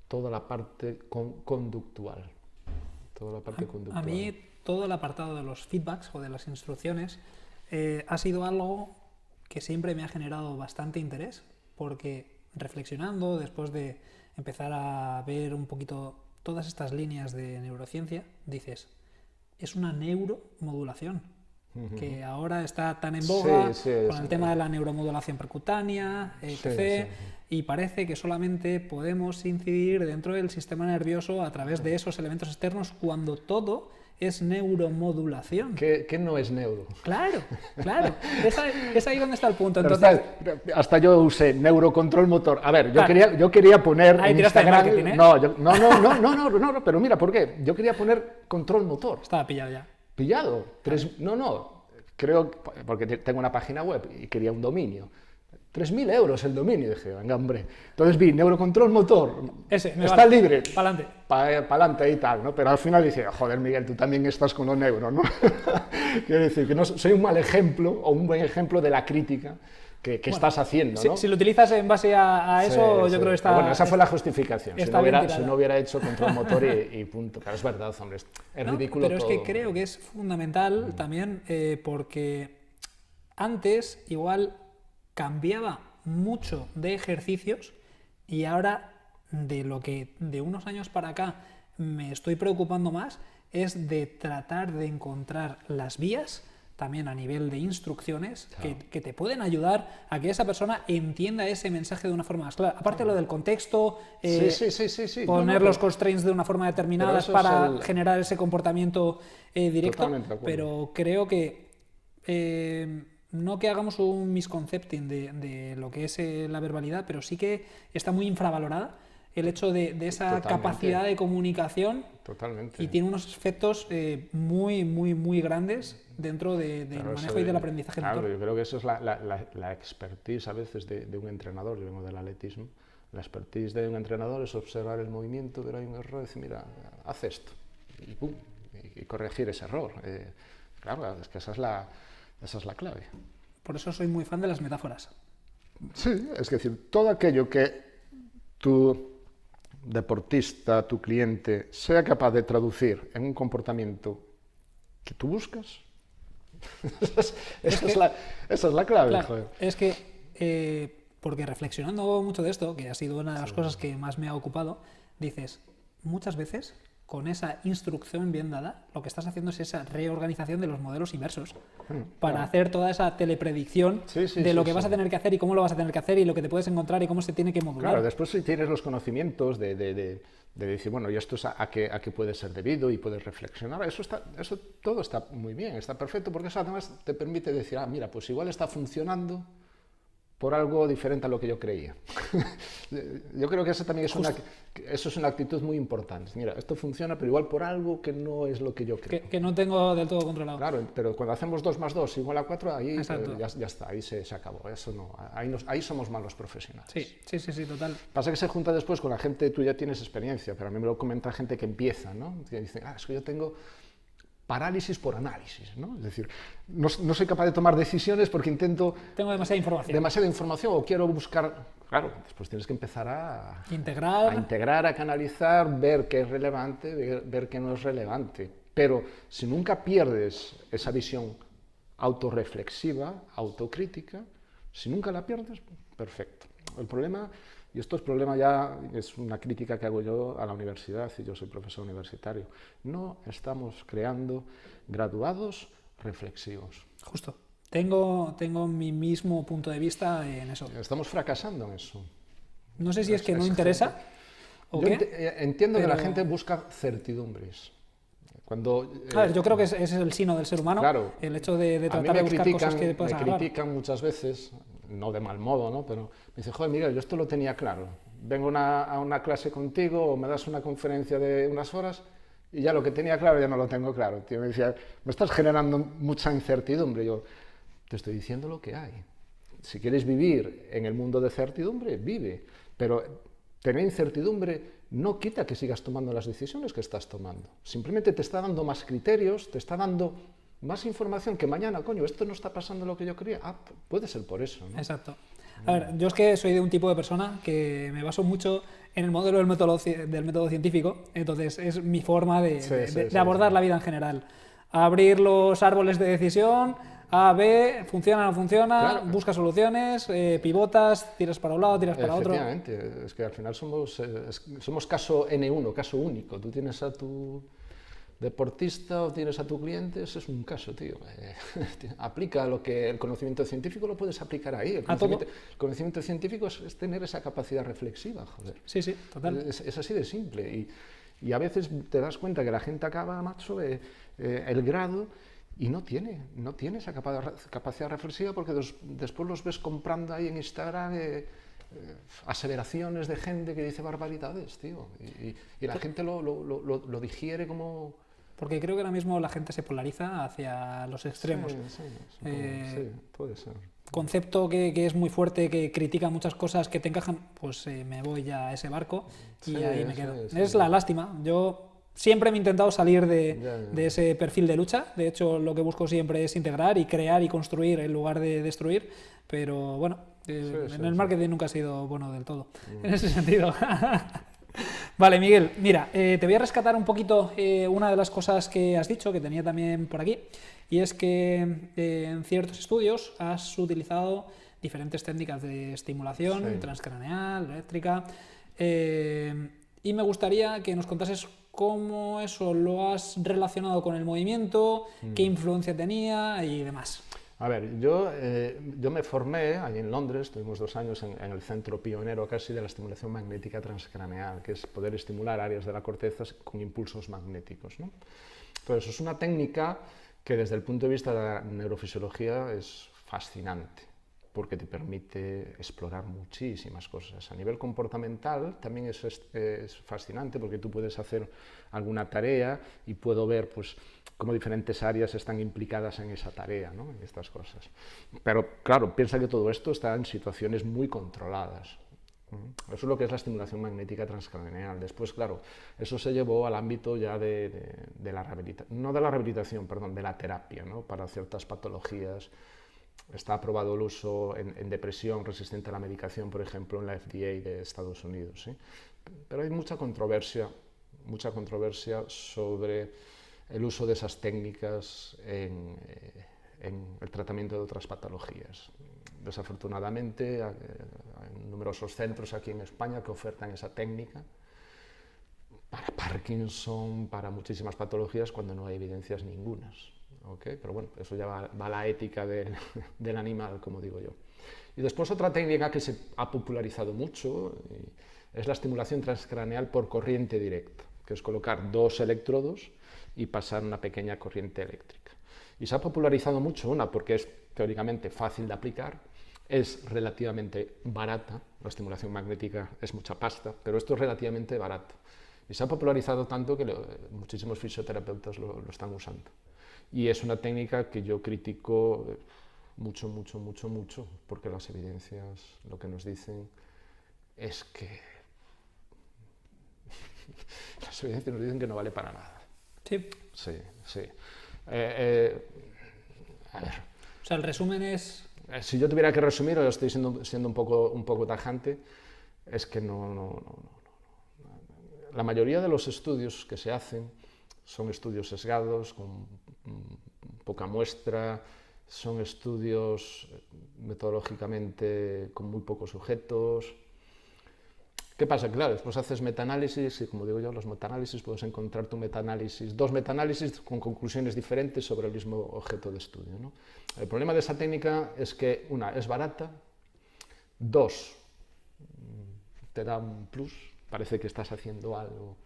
toda la parte conductual. Toda la parte conductual.
A mí todo el apartado de los feedbacks o de las instrucciones ha sido algo que siempre me ha generado bastante interés, porque reflexionando, después de empezar a ver un poquito todas estas líneas de neurociencia, dices, es una neuromodulación, que ahora está tan en boga con el tema de la neuromodulación percutánea, etc. Y parece que solamente podemos incidir dentro del sistema nervioso a través de esos elementos externos cuando todo es neuromodulación.
¿Qué no es neuro?
Claro. Es ahí donde está el punto. Entonces,
hasta yo usé neurocontrol motor. A ver, yo quería poner en Instagram...
¿eh?
No, pero mira, ¿por qué? Yo quería poner control motor.
Estaba pillado ya.
¿Pillado? Creo, porque tengo una página web y quería un dominio. 3.000 euros el dominio, dije, venga, hombre. Entonces vi neurocontrol motor, está libre,
pa'lante.
Pa'lante y tal, ¿no? Pero al final dije, joder, Miguel, tú también estás con los neuros, ¿no? Quiero decir, que no soy un mal ejemplo o un buen ejemplo de la crítica que estás haciendo, ¿no?
Si lo utilizas en base a eso, yo creo que está...
Bueno, esa fue la justificación, si no hubiera hecho control motor y punto. Pero es verdad, hombre, es ridículo
pero
todo.
Es que creo que es fundamental también porque antes igual cambiaba mucho de ejercicios y ahora de lo que de unos años para acá me estoy preocupando más es de tratar de encontrar las vías también a nivel de instrucciones que te pueden ayudar a que esa persona entienda ese mensaje de una forma más clara. Aparte lo del contexto, poner los constraints de una forma determinada para generar ese comportamiento directo, pero creo que no que hagamos un misconcepting de lo que es la verbalidad, pero sí que está muy infravalorada el hecho de esa capacidad de comunicación.
Totalmente.
Y tiene unos efectos muy grandes dentro del manejo y del aprendizaje motor.
Yo creo que eso es la expertise a veces de un entrenador. Yo vengo del atletismo. La expertise de un entrenador es observar el movimiento, ver hay un error y decir, mira, haz esto. Y pum, y corregir ese error. Claro, es que esa es la clave.
Por eso soy muy fan de las metáforas.
Sí, es decir, todo aquello que tu deportista, tu cliente, sea capaz de traducir en un comportamiento que tú buscas, esa es la clave.
Claro,
joder.
Es que, porque reflexionando mucho de esto, que ha sido una de las cosas que más me ha ocupado, dices, muchas veces con esa instrucción bien dada, lo que estás haciendo es esa reorganización de los modelos inversos para hacer toda esa telepredicción de lo que vas a tener que hacer y cómo lo vas a tener que hacer y lo que te puedes encontrar y cómo se tiene que modular.
Claro, después si tienes los conocimientos de decir, bueno, y esto es a qué puede ser debido y puedes reflexionar, eso todo está muy bien, está perfecto, porque eso además te permite decir, mira, pues igual está funcionando por algo diferente a lo que yo creía. Yo creo que eso también es una actitud muy importante. Mira, esto funciona, pero igual por algo que no es lo que yo creo.
Que no tengo del todo controlado.
Claro, pero cuando hacemos 2 más 2 igual a 4, ahí ya está, ahí se acabó. Eso no, ahí somos malos profesionales.
Sí, total.
Pasa que se junta después con la gente, tú ya tienes experiencia, pero a mí me lo comenta gente que empieza, ¿no? Que dice, es que yo tengo parálisis por análisis, ¿no? Es decir, no soy capaz de tomar decisiones porque
tengo demasiada información.
Demasiada información o quiero buscar... Claro, después tienes que empezar a integrar, a canalizar, ver qué es relevante, ver qué no es relevante. Pero si nunca pierdes esa visión autorreflexiva, autocrítica, si nunca la pierdes, perfecto. El problema... Y esto es problema ya, es una crítica que hago yo a la universidad, y yo soy profesor universitario. No estamos creando graduados reflexivos.
Justo. Tengo mi mismo punto de vista en eso.
Estamos fracasando en eso.
No sé si es que no interesa o qué.
Entiendo que la gente busca certidumbres.
A ver, yo creo que ese es el sino del ser humano,
claro,
el hecho de tratar de buscar cosas que puedas agarrar.
Me critican muchas veces, no de mal modo, ¿no? Pero me dicen, joder, Miguel, yo esto lo tenía claro. Vengo a una clase contigo o me das una conferencia de unas horas y ya lo que tenía claro ya no lo tengo claro. Tío, me decía, me estás generando mucha incertidumbre. Yo te estoy diciendo lo que hay. Si quieres vivir en el mundo de certidumbre, vive. Pero tener incertidumbre no quita que sigas tomando las decisiones que estás tomando. Simplemente te está dando más criterios, te está dando más información que mañana, coño, esto no está pasando lo que yo creía. Puede ser por eso, ¿no?
Exacto. A ver, yo es que soy de un tipo de persona que me baso mucho en el modelo del método científico, entonces es mi forma de abordar la vida en general. Abrir los árboles de decisión, A, B, funciona, no funciona, claro. Busca soluciones, pivotas, tiras para un lado, tiras para otro.
Efectivamente, es que al final somos caso N1, caso único. Tú tienes a tu deportista o tienes a tu cliente, ese es un caso, tío. Aplica lo que el conocimiento científico lo puedes aplicar ahí. El conocimiento científico es tener esa capacidad reflexiva, joder.
Sí, total.
Es así de simple. Y a veces te das cuenta que la gente acaba, macho, el grado y no tiene esa capacidad reflexiva porque después los ves comprando ahí en Instagram aseveraciones de gente que dice barbaridades, tío. Y la gente lo digiere como...
Porque creo que ahora mismo la gente se polariza hacia los extremos.
Sí, puede ser.
Concepto que es muy fuerte, que critica muchas cosas que te encajan, pues me voy a ese barco y ahí me quedo. Es la lástima. Yo siempre me he intentado salir de ese perfil de lucha. De hecho, lo que busco siempre es integrar y crear y construir en lugar de destruir. Pero bueno, en el marketing nunca ha sido bueno del todo, en ese sentido. Vale, Miguel, mira, te voy a rescatar un poquito una de las cosas que has dicho, que tenía también por aquí, y es que en ciertos estudios has utilizado diferentes técnicas de estimulación transcraneal, eléctrica, y me gustaría que nos contases cómo eso lo has relacionado con el movimiento, qué influencia tenía y demás.
A ver, yo me formé allí en Londres, tuvimos 2 años en el centro pionero casi de la estimulación magnética transcraneal, que es poder estimular áreas de la corteza con impulsos magnéticos, ¿no? Pues eso es una técnica que desde el punto de vista de la neurofisiología es fascinante, porque te permite explorar muchísimas cosas. A nivel comportamental también es fascinante porque tú puedes hacer alguna tarea y puedo ver pues, cómo diferentes áreas están implicadas en esa tarea, ¿no? En estas cosas. Pero claro, piensa que todo esto está en situaciones muy controladas. Eso es lo que es la estimulación magnética transcraneal. Después, claro, eso se llevó al ámbito ya de la rehabilitación, no de la rehabilitación, perdón, de la terapia, ¿no? Para ciertas patologías. Está aprobado el uso en depresión resistente a la medicación, por ejemplo, en la FDA de Estados Unidos, ¿sí? Pero hay mucha controversia sobre el uso de esas técnicas en el tratamiento de otras patologías. Desafortunadamente, hay numerosos centros aquí en España que ofertan esa técnica para Parkinson, para muchísimas patologías, cuando no hay evidencias ningunas. ¿Okay? Pero bueno, eso ya va a la ética del animal, como digo yo. Y después otra técnica que se ha popularizado mucho es la estimulación transcraneal por corriente directa, que es colocar 2 electrodos y pasar una pequeña corriente eléctrica. Y se ha popularizado mucho una porque es teóricamente fácil de aplicar es relativamente barata, la estimulación magnética es mucha pasta, pero esto es relativamente barato. Y se ha popularizado tanto que muchísimos fisioterapeutas lo están usando. Y es una técnica que yo critico mucho, porque las evidencias lo que nos dicen es que las evidencias nos dicen que no vale para nada.
Sí.
Sí, sí. A ver.
O sea, el resumen es...
Si yo tuviera que resumir, o estoy siendo un poco tajante, es que no. La mayoría de los estudios que se hacen son estudios sesgados, con poca muestra, son estudios metodológicamente con muy pocos sujetos. ¿Qué pasa? Claro, después haces metaanálisis y, como digo yo, los metaanálisis puedes encontrar dos metaanálisis con conclusiones diferentes sobre el mismo objeto de estudio, ¿no? El problema de esa técnica es que, una, es barata, dos, te da un plus, parece que estás haciendo algo,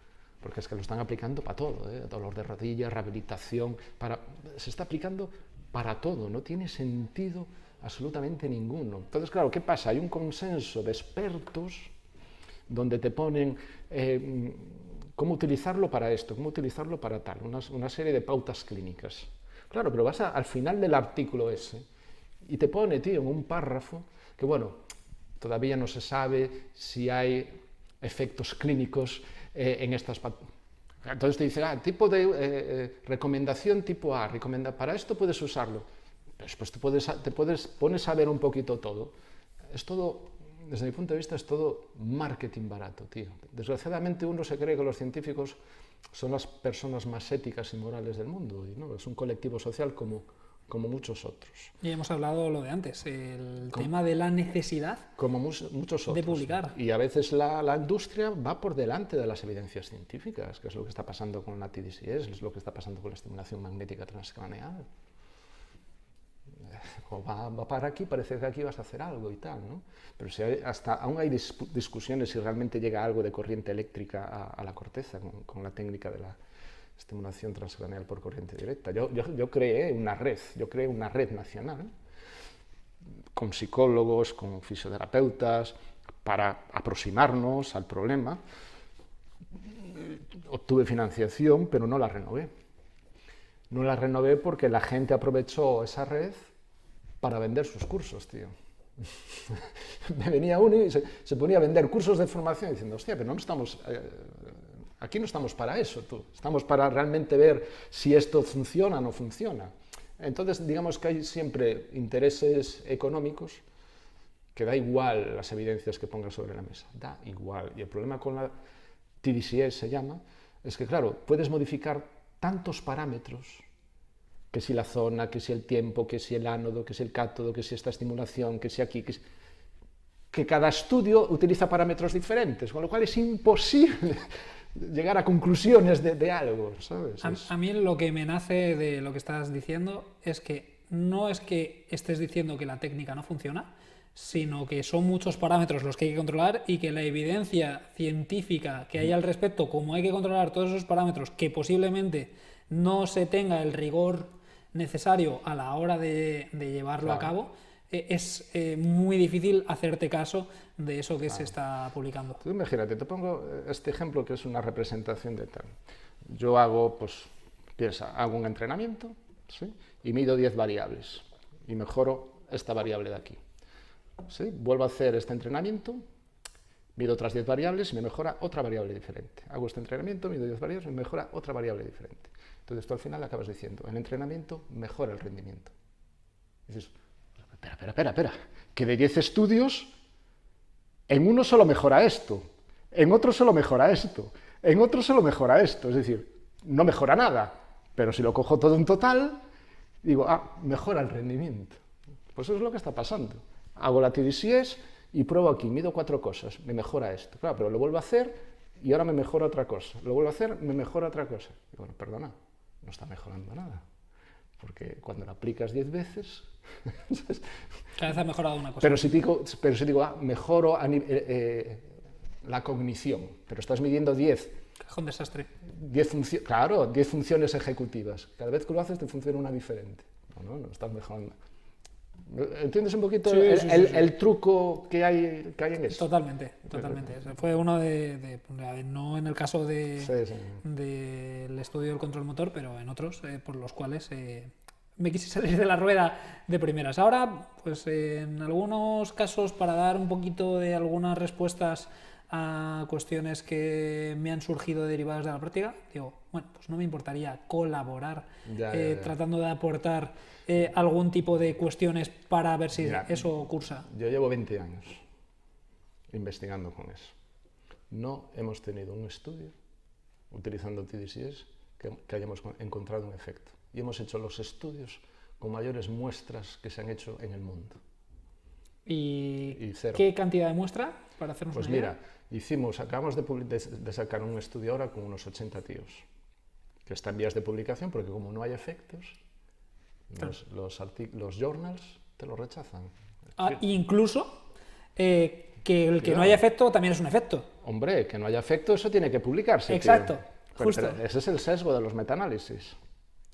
porque es que lo están aplicando para todo, dolor de rodilla, rehabilitación, se está aplicando para todo, no tiene sentido absolutamente ninguno. Entonces, claro, ¿qué pasa? Hay un consenso de expertos donde te ponen cómo utilizarlo para esto, cómo utilizarlo para tal, una serie de pautas clínicas. Claro, pero vas al final del artículo ese y te pone, tío, en un párrafo que, bueno, todavía no se sabe si hay efectos clínicos en estas... Entonces te dice, tipo de recomendación tipo A, para esto puedes usarlo. Después pones a ver un poquito todo. Es todo... Desde mi punto de vista es todo marketing barato, tío. Desgraciadamente uno se cree que los científicos son las personas más éticas y morales del mundo, y no, es un colectivo social como muchos otros.
Y hemos hablado lo de antes, el tema de la necesidad
como muchos otros,
de publicar.
Y a veces la industria va por delante de las evidencias científicas, que es lo que está pasando con la TDCS, es lo que está pasando con la estimulación magnética transcraneal. O va para aquí, parece que aquí vas a hacer algo y tal, ¿no? Pero si aún hay discusiones si realmente llega algo de corriente eléctrica a la corteza con la técnica de la estimulación transcraneal por corriente directa. Yo creé una red nacional con psicólogos, con fisioterapeutas, para aproximarnos al problema. Obtuve financiación, pero no la renové. No la renové porque la gente aprovechó esa red para vender sus cursos, tío. Me venía uno y se ponía a vender cursos de formación diciendo, hostia, pero no estamos... aquí no estamos para eso, tú. Estamos para realmente ver si esto funciona o no funciona. Entonces, digamos que hay siempre intereses económicos que da igual las evidencias que pongas sobre la mesa. Da igual. Y el problema con la TDCS se llama, es que, claro, puedes modificar tantos parámetros, que si la zona, que si el tiempo, que si el ánodo, que si el cátodo, que si esta estimulación, que si aquí, que cada estudio utiliza parámetros diferentes, con lo cual es imposible llegar a conclusiones de algo, ¿sabes?
A mí lo que me nace de lo que estás diciendo es que no es que estés diciendo que la técnica no funciona, sino que son muchos parámetros los que hay que controlar y que la evidencia científica que hay al respecto, como hay que controlar todos esos parámetros, que posiblemente no se tenga el rigor necesario a la hora de llevarlo a cabo, es muy difícil hacerte caso de eso que se está publicando.
Tú imagínate, te pongo este ejemplo que es una representación de tal. Yo hago, hago un entrenamiento, ¿sí? Y mido 10 variables y mejoro esta variable de aquí. ¿Sí? Vuelvo a hacer este entrenamiento, mido otras 10 variables y me mejora otra variable diferente. Hago este entrenamiento, mido 10 variables y me mejora otra variable diferente. Entonces tú al final acabas diciendo, el entrenamiento mejora el rendimiento. Y dices, espera, que de 10 estudios, en uno solo mejora esto, en otro solo mejora esto, en otro solo mejora esto. Es decir, no mejora nada, pero si lo cojo todo en total, digo, mejora el rendimiento. Pues eso es lo que está pasando. Hago la TDCS y pruebo aquí, mido 4 cosas, me mejora esto. Claro, pero lo vuelvo a hacer y ahora me mejora otra cosa. Lo vuelvo a hacer, me mejora otra cosa. Y bueno, perdona, no está mejorando nada. Porque cuando lo aplicas 10 veces...
Cada vez ha mejorado una cosa.
Pero si digo mejoro la cognición, pero estás midiendo 10.
Cajón desastre.
10 funciones ejecutivas. Cada vez que lo haces te funciona una diferente. No estás mejorando. ¿Entiendes un poquito
Sí,
el truco que hay en eso?
Totalmente. Fue uno no en el caso del estudio del control motor, pero en otros por los cuales me quise salir de la rueda de primeras. Ahora, pues en algunos casos, para dar un poquito de algunas respuestas a cuestiones que me han surgido derivadas de la práctica, digo, bueno, pues no me importaría colaborar tratando de aportar algún tipo de cuestiones para ver si eso cursa.
Yo llevo 20 años investigando con eso. No hemos tenido un estudio utilizando TDCS que hayamos encontrado un efecto. Y hemos hecho los estudios con mayores muestras que se han hecho en el mundo.
¿Y
cero.
¿Qué cantidad de muestra para hacernos
Pues
una idea?
mira, acabamos de sacar un estudio ahora con unos 80 tíos, que está en vías de publicación porque como no hay efectos, los journals te lo rechazan.
Incluso que el que no haya efecto también es un efecto.
Hombre, que no haya efecto, eso tiene que publicarse.
Exacto, justo.
Pero ese es el sesgo de los metaanálisis.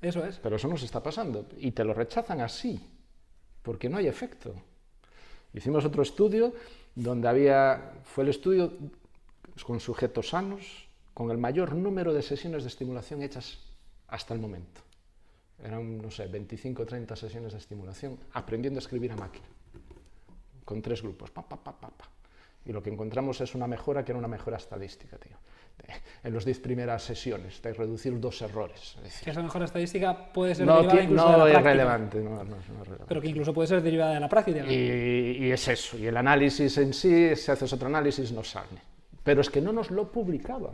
Eso es.
Pero eso nos está pasando y te lo rechazan así, porque no hay efecto. Hicimos otro estudio donde fue el estudio con sujetos sanos, con el mayor número de sesiones de estimulación hechas hasta el momento. Eran, no sé, 25 o 30 sesiones de estimulación, aprendiendo a escribir a máquina, con 3 grupos. Y lo que encontramos es una mejora que era una mejora estadística, tío. En las 10 primeras sesiones, de reducir 2 errores. Es decir,
que esa mejora estadística puede ser derivada incluso de la
práctica. No es
práctica.
relevante, no es relevante.
Pero que incluso puede ser derivada de la práctica.
Y es eso, y el análisis en sí, si haces otro análisis, no sale. Pero es que no nos lo publicaban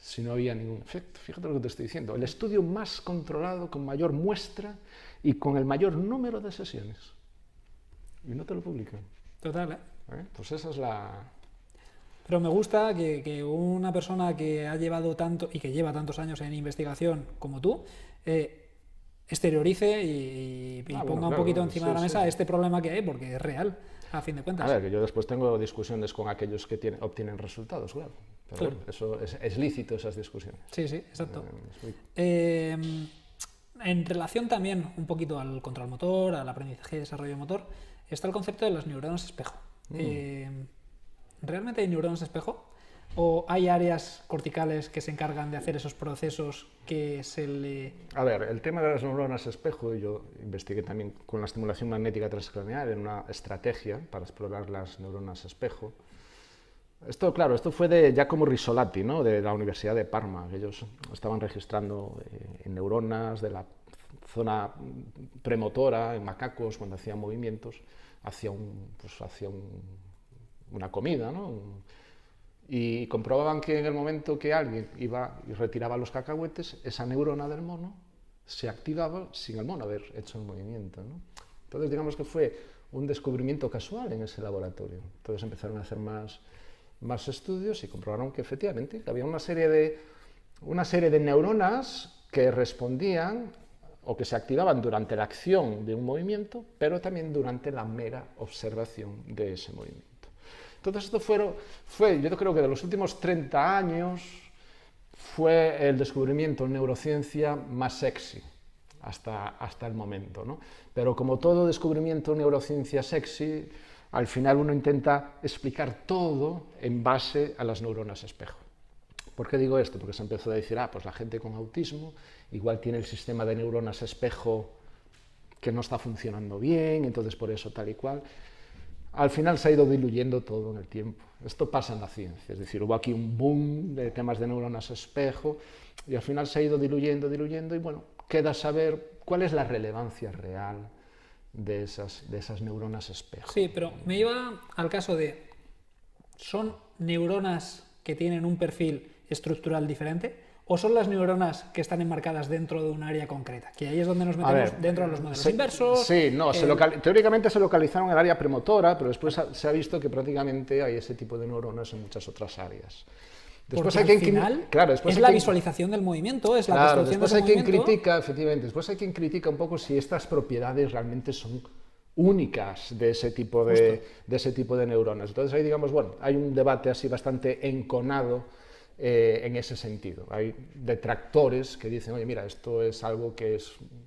si no había ningún efecto. Fíjate lo que te estoy diciendo. El estudio más controlado, con mayor muestra y con el mayor número de sesiones. Y no te lo publican.
Total,
Pues esa es la...
Pero me gusta que una persona que ha llevado tanto y que lleva tantos años en investigación como tú, exteriorice y ponga un poquito encima de la mesa este problema que hay, porque es real, a fin de cuentas.
A ver, que yo después tengo discusiones con aquellos que obtienen resultados, claro. Pero bueno, eso es lícito, esas discusiones.
Sí, exacto. En relación también un poquito al control motor, al aprendizaje y desarrollo motor, está el concepto de las neuronas espejo. ¿Realmente hay neuronas espejo? ¿O hay áreas corticales que se encargan de hacer esos procesos que se le...?
A ver, el tema de las neuronas espejo, yo investigué también con la estimulación magnética transcranial en una estrategia para explorar las neuronas espejo. Esto, claro, esto fue de Giacomo Risolati, ¿no?, de la Universidad de Parma, que ellos estaban registrando en neuronas de la zona premotora, en macacos, cuando hacían movimientos, hacia una comida, ¿no? Y comprobaban que en el momento que alguien iba y retiraba los cacahuetes, esa neurona del mono se activaba sin el mono haber hecho el movimiento, ¿no? Entonces, digamos que fue un descubrimiento casual en ese laboratorio. Entonces empezaron a hacer más estudios y comprobaron que efectivamente había una serie de neuronas que respondían o que se activaban durante la acción de un movimiento, pero también durante la mera observación de ese movimiento. Entonces esto fue, yo creo que de los últimos 30 años, fue el descubrimiento en neurociencia más sexy hasta el momento, ¿no? Pero como todo descubrimiento en neurociencia sexy, al final uno intenta explicar todo en base a las neuronas espejo. ¿Por qué digo esto? Porque se empezó a decir, pues la gente con autismo igual tiene el sistema de neuronas espejo que no está funcionando bien, entonces por eso tal y cual. Al final se ha ido diluyendo todo en el tiempo. Esto pasa en la ciencia, es decir, hubo aquí un boom de temas de neuronas espejo y al final se ha ido diluyendo y bueno, queda saber cuál es la relevancia real de esas neuronas espejo.
Sí, pero me iba al caso de, ¿son neuronas que tienen un perfil estructural diferente? ¿O son las neuronas que están enmarcadas dentro de un área concreta? Que ahí es donde nos metemos dentro de los modelos inversos.
Sí, no, teóricamente se localizaron en el área premotora, pero después se ha visto que prácticamente hay ese tipo de neuronas en muchas otras áreas.
Después porque al final es la visualización del movimiento, es la construcción del movimiento.
Después hay quien critica un poco si estas propiedades realmente son únicas de ese tipo de neuronas. Entonces ahí, digamos, bueno, hay un debate así bastante enconado en ese sentido. Hay detractores que dicen, oye, mira, esto es algo que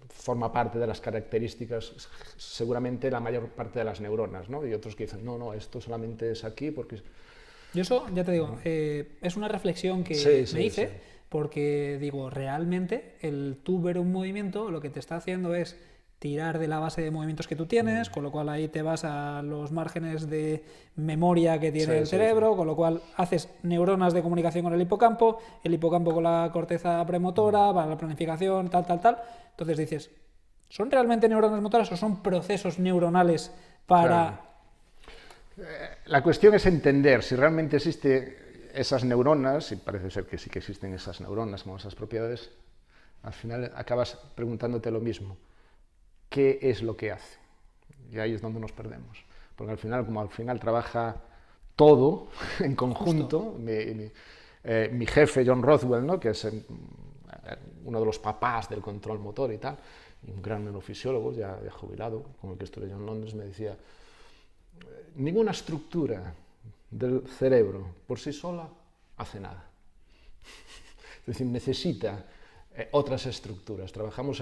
forma parte de las características, seguramente la mayor parte de las neuronas, ¿no? Y otros que dicen, no, no, esto solamente es aquí porque...
Yo eso, ya te digo, es una reflexión que me hice, porque digo, realmente el tú ver un movimiento lo que te está haciendo es tirar de la base de movimientos que tú tienes, con lo cual ahí te vas a los márgenes de memoria que tiene el cerebro, con lo cual haces neuronas de comunicación con el hipocampo con la corteza premotora, para la planificación, tal. Entonces dices, ¿son realmente neuronas motoras o son procesos neuronales para...?
La cuestión es entender si realmente existen esas neuronas, y parece ser que sí que existen esas neuronas con esas propiedades, al final acabas preguntándote lo mismo. ¿Qué es lo que hace? Y ahí es donde nos perdemos. Porque al final, como al final trabaja todo en conjunto, mi jefe John Rothwell, ¿no? Que es uno de los papás del control motor y tal, y un gran neurofisiólogo ya jubilado, con el que estuve yo en Londres, me decía, ninguna estructura del cerebro por sí sola hace nada. Es decir, necesita otras estructuras. Trabajamos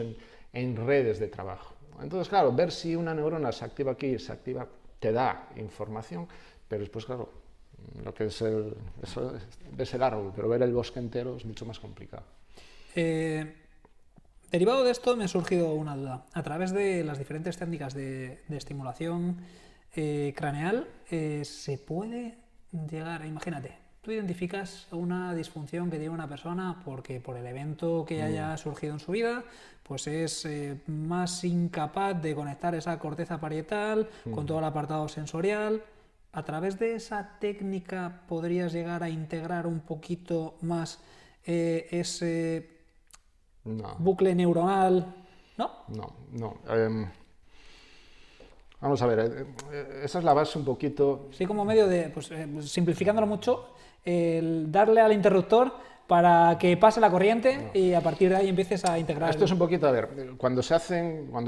en redes de trabajo. Entonces, claro, ver si una neurona se activa aquí, se activa, te da información, pero después, claro, lo que es ves el árbol, pero ver el bosque entero es mucho más complicado.
Derivado de esto me ha surgido una duda. A través de las diferentes técnicas de estimulación craneal, se puede llegar, imagínate, tú identificas una disfunción que tiene una persona porque por el evento que haya surgido en su vida, pues es más incapaz de conectar esa corteza parietal con todo el apartado sensorial. A través de esa técnica podrías llegar a integrar un poquito más ese bucle neuronal, ¿no?
No. Vamos a ver, esa es la base un poquito...
Sí, como medio de, pues, simplificándolo mucho, el darle al interruptor para que pase la corriente y a partir de ahí empieces a integrar.
Esto es un poquito, a ver, cuando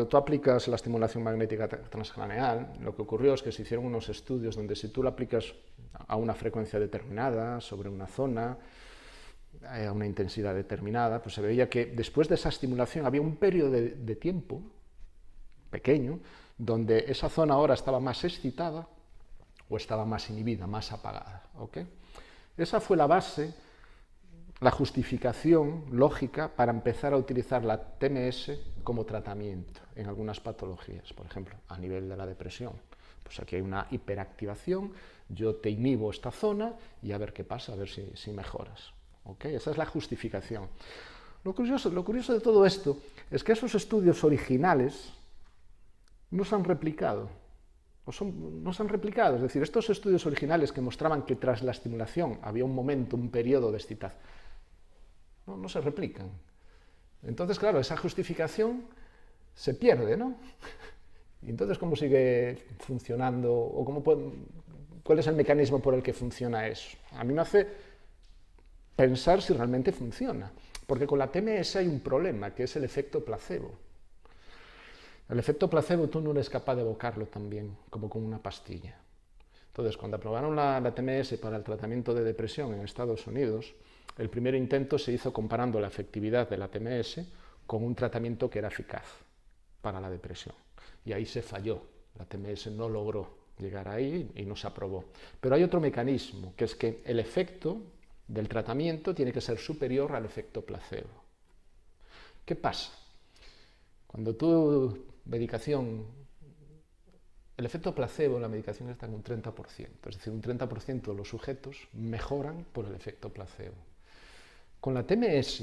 tú aplicas la estimulación magnética transcranial, lo que ocurrió es que se hicieron unos estudios donde si tú la aplicas a una frecuencia determinada, sobre una zona, a una intensidad determinada, pues se veía que después de esa estimulación había un periodo de tiempo pequeño donde esa zona ahora estaba más excitada o estaba más inhibida, más apagada. ¿Okay? Esa fue la base, la justificación lógica para empezar a utilizar la TMS como tratamiento en algunas patologías, por ejemplo, a nivel de la depresión. Pues aquí hay una hiperactivación, yo te inhibo esta zona y a ver qué pasa, a ver si mejoras. ¿Okay? Esa es la justificación. Lo curioso de todo esto es que esos estudios originales no se han replicado, no se han replicado, es decir, estos estudios originales que mostraban que tras la estimulación había un momento, un periodo de excitación, no se replican. Entonces, claro, esa justificación se pierde, ¿no? Y entonces, ¿cómo sigue funcionando? ¿O cuál es el mecanismo por el que funciona eso? A mí me hace pensar si realmente funciona, porque con la TMS hay un problema, que es el efecto placebo. El efecto placebo tú no eres capaz de evocarlo tan bien como con una pastilla. Entonces, cuando aprobaron la TMS para el tratamiento de depresión en Estados Unidos, el primer intento se hizo comparando la efectividad de la TMS con un tratamiento que era eficaz para la depresión. Y ahí se falló. La TMS no logró llegar ahí y no se aprobó. Pero hay otro mecanismo, que es que el efecto del tratamiento tiene que ser superior al efecto placebo. ¿Qué pasa? Cuando tu medicación, el efecto placebo en la medicación está en un 30%, es decir, un 30% de los sujetos mejoran por el efecto placebo. Con la TMS,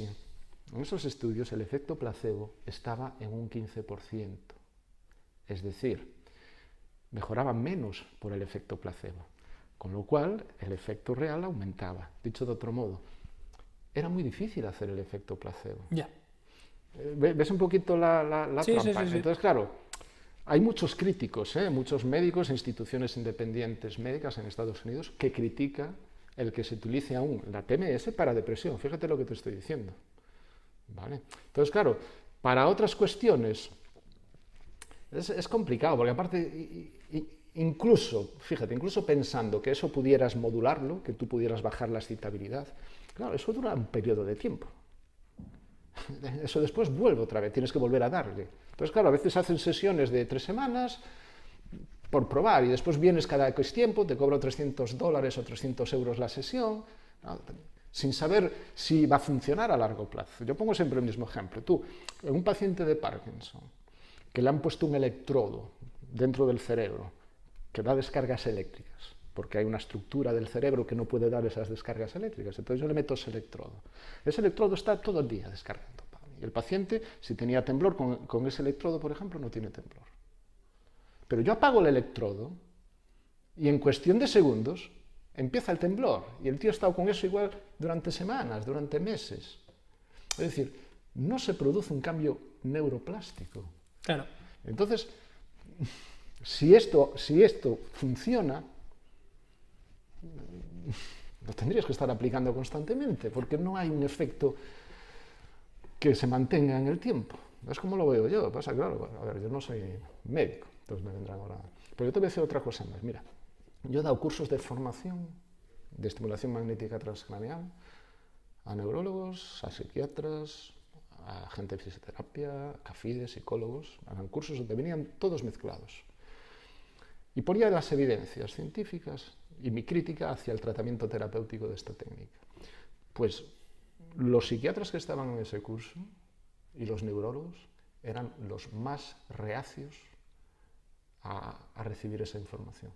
en esos estudios, el efecto placebo estaba en un 15%, es decir, mejoraban menos por el efecto placebo, con lo cual el efecto real aumentaba. Dicho de otro modo, era muy difícil hacer el efecto placebo.
Ya.
¿Ves un poquito la
Sí,
trampa?
sí.
Entonces, claro, hay muchos críticos, muchos médicos e instituciones independientes médicas en Estados Unidos que critican el que se utilice aún la TMS para depresión. Fíjate lo que te estoy diciendo. ¿Vale? Entonces, claro, para otras cuestiones es complicado, porque aparte incluso, fíjate, incluso pensando que eso pudieras modularlo, que tú pudieras bajar la excitabilidad, claro, eso dura un periodo de tiempo. Eso después vuelve otra vez, tienes que volver a darle. Entonces, claro, a veces hacen sesiones de 3 semanas por probar y después vienes cada X tiempo, te cobro $300 o 300 euros la sesión, ¿no? Sin saber si va a funcionar a largo plazo. Yo pongo siempre el mismo ejemplo. Tú, un paciente de Parkinson, que le han puesto un electrodo dentro del cerebro, que da descargas eléctricas, porque hay una estructura del cerebro que no puede dar esas descargas eléctricas. Entonces yo le meto ese electrodo. Ese electrodo está todo el día descargando. Y el paciente, si tenía temblor, con ese electrodo, por ejemplo, no tiene temblor. Pero yo apago el electrodo y en cuestión de segundos empieza el temblor. Y el tío ha estado con eso igual durante semanas, durante meses. Es decir, no se produce un cambio neuroplástico.
Claro.
Entonces, si esto funciona, lo tendrías que estar aplicando constantemente, porque no hay un efecto que se mantenga en el tiempo. Es como lo veo yo. Pasa, claro, a ver, yo no soy médico, entonces me vendrán ahora. Pero yo te voy a decir otra cosa más. Mira, yo he dado cursos de formación de estimulación magnética transcraneal a neurólogos, a psiquiatras, a gente de fisioterapia, CAFIDES, psicólogos. Eran cursos donde venían todos mezclados. Y ponía las evidencias científicas y mi crítica hacia el tratamiento terapéutico de esta técnica. Pues los psiquiatras que estaban en ese curso y los neurólogos eran los más reacios a recibir esa información.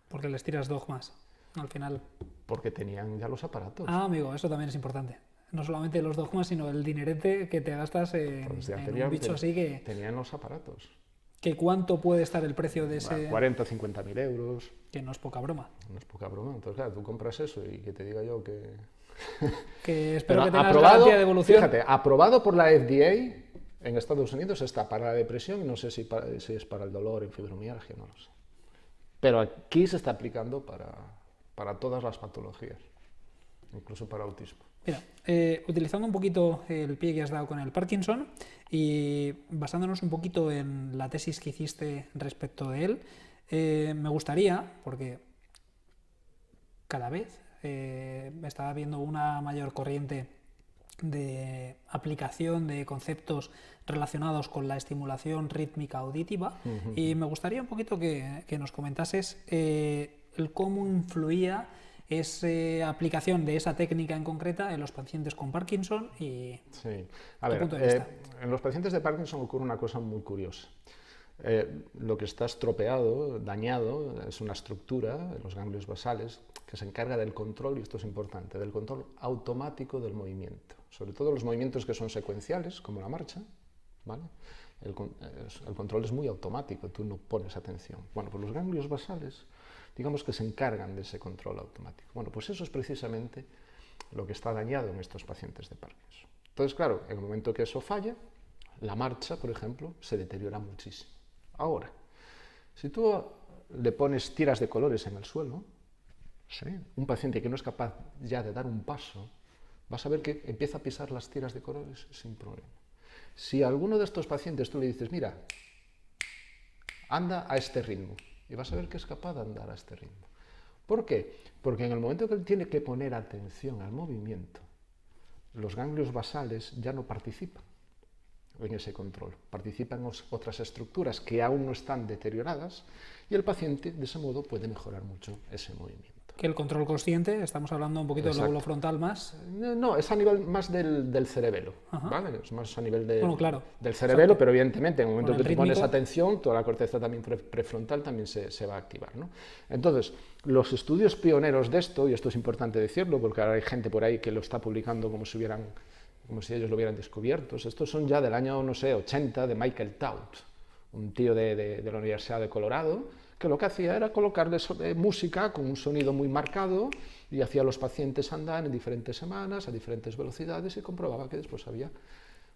Porque les tiras dogmas, al final.
Porque tenían ya los aparatos.
Ah, amigo, eso también es importante. No solamente los dogmas, sino el dinerete que te gastas en un bicho así que...
Tenían los aparatos.
¿Que cuánto puede estar el precio de ese...?
40 o 50.000 euros.
Que no es poca broma.
No es poca broma. Entonces, claro, tú compras eso y que te diga yo que...
que espero que tengas garantía de evolución.
Fíjate, aprobado por la FDA en Estados Unidos está para la depresión y no sé si es para el dolor en fibromialgia, no lo sé. Pero aquí se está aplicando para todas las patologías, incluso para autismo.
Mira, utilizando un poquito el pie que has dado con el Parkinson y basándonos un poquito en la tesis que hiciste respecto de él, me gustaría, porque cada vez está habiendo una mayor corriente de aplicación de conceptos relacionados con la estimulación rítmica auditiva, y me gustaría un poquito que nos comentases el cómo influía esa aplicación de esa técnica en concreta en los pacientes con Parkinson y
sí. A ver,
punto de vista.
En los pacientes de Parkinson ocurre una cosa muy curiosa. Lo que está estropeado, dañado, es una estructura en los ganglios basales que se encarga del control, y esto es importante, del control automático del movimiento. Sobre todo los movimientos que son secuenciales, como la marcha, ¿vale? El control es muy automático, tú no pones atención. Bueno, pues los ganglios basales, digamos que se encargan de ese control automático. Bueno, pues eso es precisamente lo que está dañado en estos pacientes de Parkinson. Entonces, claro, en el momento que eso falla, la marcha, por ejemplo, se deteriora muchísimo. Ahora, si tú le pones tiras de colores en el suelo, ¿sí? Un paciente que no es capaz ya de dar un paso, vas a ver que empieza a pisar las tiras de colores sin problema. Si a alguno de estos pacientes tú le dices, mira, anda a este ritmo, y vas a ver que es capaz de andar a este ritmo. ¿Por qué? Porque en el momento que él tiene que poner atención al movimiento, los ganglios basales ya no participan en ese control, participan otras estructuras que aún no están deterioradas, y el paciente de ese modo puede mejorar mucho ese movimiento.
Que el control consciente, estamos hablando un poquito del lóbulo frontal más.
No, es a nivel más del cerebelo, ¿vale? Es más a nivel
claro,
del cerebelo, exacto. Pero evidentemente en el momento que tú pones
rítmico,
atención, toda la corteza también prefrontal también se va a activar, ¿no? Entonces, los estudios pioneros de esto, y esto es importante decirlo, porque ahora hay gente por ahí que lo está publicando como si ellos lo hubieran descubierto. Estos son ya del año, no sé, 80, de Michael Taut, un tío de la Universidad de Colorado, que lo que hacía era colocarles música con un sonido muy marcado y hacía a los pacientes andar en diferentes semanas, a diferentes velocidades, y comprobaba que después había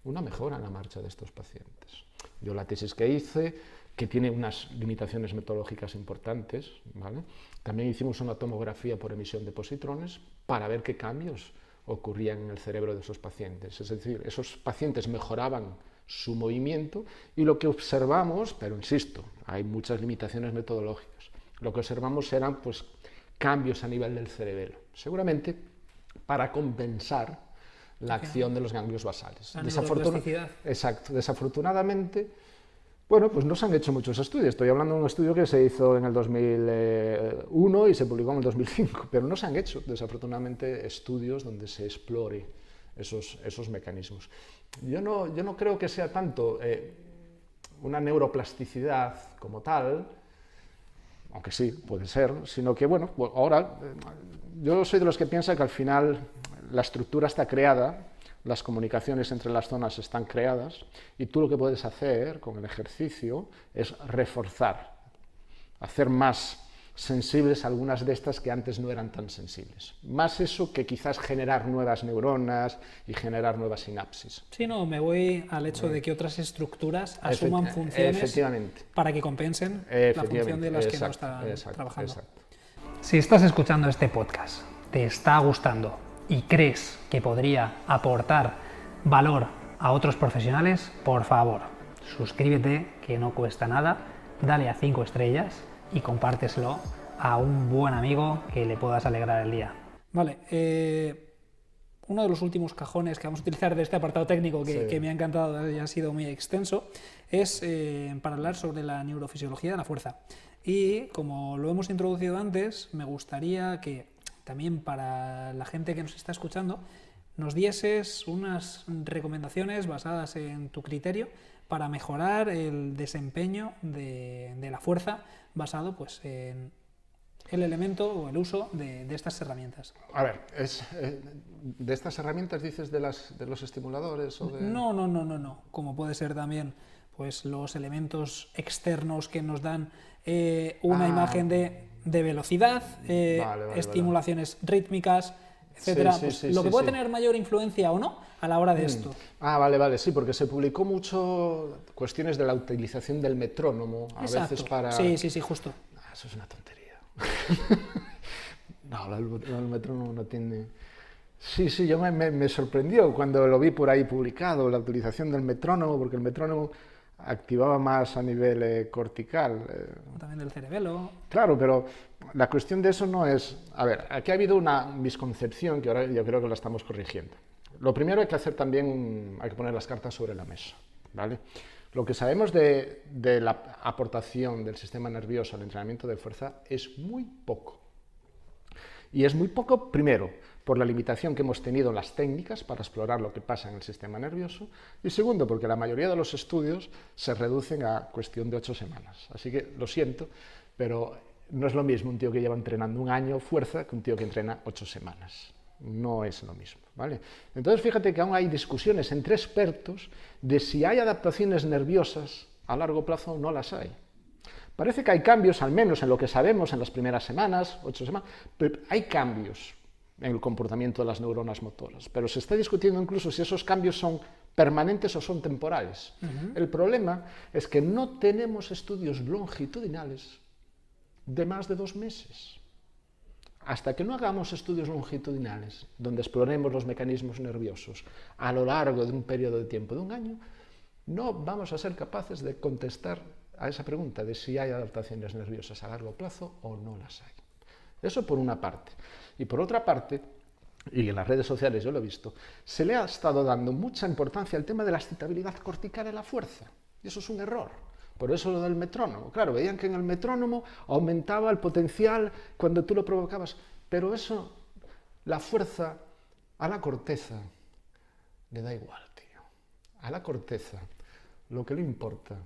una mejora en la marcha de estos pacientes. Yo la tesis que hice, que tiene unas limitaciones metodológicas importantes, ¿vale? También hicimos una tomografía por emisión de positrones para ver qué cambios ocurrían en el cerebro de esos pacientes. Es decir, esos pacientes mejoraban su movimiento, y lo que observamos, pero insisto, hay muchas limitaciones metodológicas, lo que observamos eran pues, cambios a nivel del cerebelo, seguramente para compensar la acción de los ganglios basales. Exacto. Desafortunadamente, bueno, pues no se han hecho muchos estudios. Estoy hablando de un estudio que se hizo en el 2001 y se publicó en el 2005, pero no se han hecho, desafortunadamente, estudios donde se explore esos mecanismos. Yo no creo que sea tanto una neuroplasticidad como tal, aunque sí, puede ser, sino que, bueno, ahora yo soy de los que piensa que al final la estructura está creada, las comunicaciones entre las zonas están creadas, y tú lo que puedes hacer con el ejercicio es reforzar, hacer más sensibles algunas de estas que antes no eran tan sensibles. Más eso que quizás generar nuevas neuronas y generar nuevas sinapsis.
Sí, no, me voy al hecho de que otras estructuras asuman funciones para que compensen la función de las que no están trabajando.
Exacto.
Si estás escuchando este podcast, te está gustando y crees que podría aportar valor a otros profesionales, por favor, suscríbete, que no cuesta nada, dale a 5 estrellas y compárteselo a un buen amigo que le puedas alegrar el día. Vale, uno de los últimos cajones que vamos a utilizar de este apartado técnico que me ha encantado y ha sido muy extenso es para hablar sobre la neurofisiología de la fuerza. Y como lo hemos introducido antes, me gustaría que también para la gente que nos está escuchando nos dieses unas recomendaciones basadas en tu criterio para mejorar el desempeño de la fuerza basado pues, en el elemento o el uso de estas herramientas.
A ver, ¿de estas herramientas dices de los estimuladores? O de...
No. Como puede ser también pues, los elementos externos que nos dan una imagen de velocidad, estimulaciones rítmicas, etcétera. Lo que puede tener mayor influencia o no a la hora de esto.
Vale, sí, porque se publicó mucho cuestiones de la utilización del metrónomo, a veces para...
Sí, justo.
Eso es una tontería. No, el metrónomo no tiene... Sí, yo me sorprendió cuando lo vi por ahí publicado, la utilización del metrónomo, porque el metrónomo activaba más a nivel cortical.
También del cerebelo.
Claro, pero la cuestión de eso no es... A ver, aquí ha habido una misconcepción que ahora yo creo que la estamos corrigiendo. Lo primero hay que hacer también, hay que poner las cartas sobre la mesa, ¿vale? Lo que sabemos de la aportación del sistema nervioso al entrenamiento de fuerza es muy poco. Y es muy poco, primero, por la limitación que hemos tenido en las técnicas para explorar lo que pasa en el sistema nervioso, y segundo, porque la mayoría de los estudios se reducen a cuestión de 8 semanas. Así que, lo siento, pero no es lo mismo un tío que lleva entrenando un año fuerza que un tío que entrena 8 semanas. No es lo mismo, ¿vale? Entonces, fíjate que aún hay discusiones entre expertos de si hay adaptaciones nerviosas a largo plazo o no las hay. Parece que hay cambios, al menos en lo que sabemos en las primeras semanas, 8 semanas, pero hay cambios en el comportamiento de las neuronas motoras, pero se está discutiendo incluso si esos cambios son permanentes o son temporales. El problema es que no tenemos estudios longitudinales de más de 2 meses. Hasta que no hagamos estudios longitudinales donde exploremos los mecanismos nerviosos a lo largo de un periodo de tiempo de un año, no vamos a ser capaces de contestar a esa pregunta de si hay adaptaciones nerviosas a largo plazo o no las hay. Eso por una parte. Y por otra parte, y en las redes sociales yo lo he visto, se le ha estado dando mucha importancia al tema de la excitabilidad cortical en la fuerza. Y eso es un error. Por eso lo del metrónomo. Claro, veían que en el metrónomo aumentaba el potencial cuando tú lo provocabas. Pero eso, la fuerza, a la corteza le da igual, tío. A la corteza lo que le importa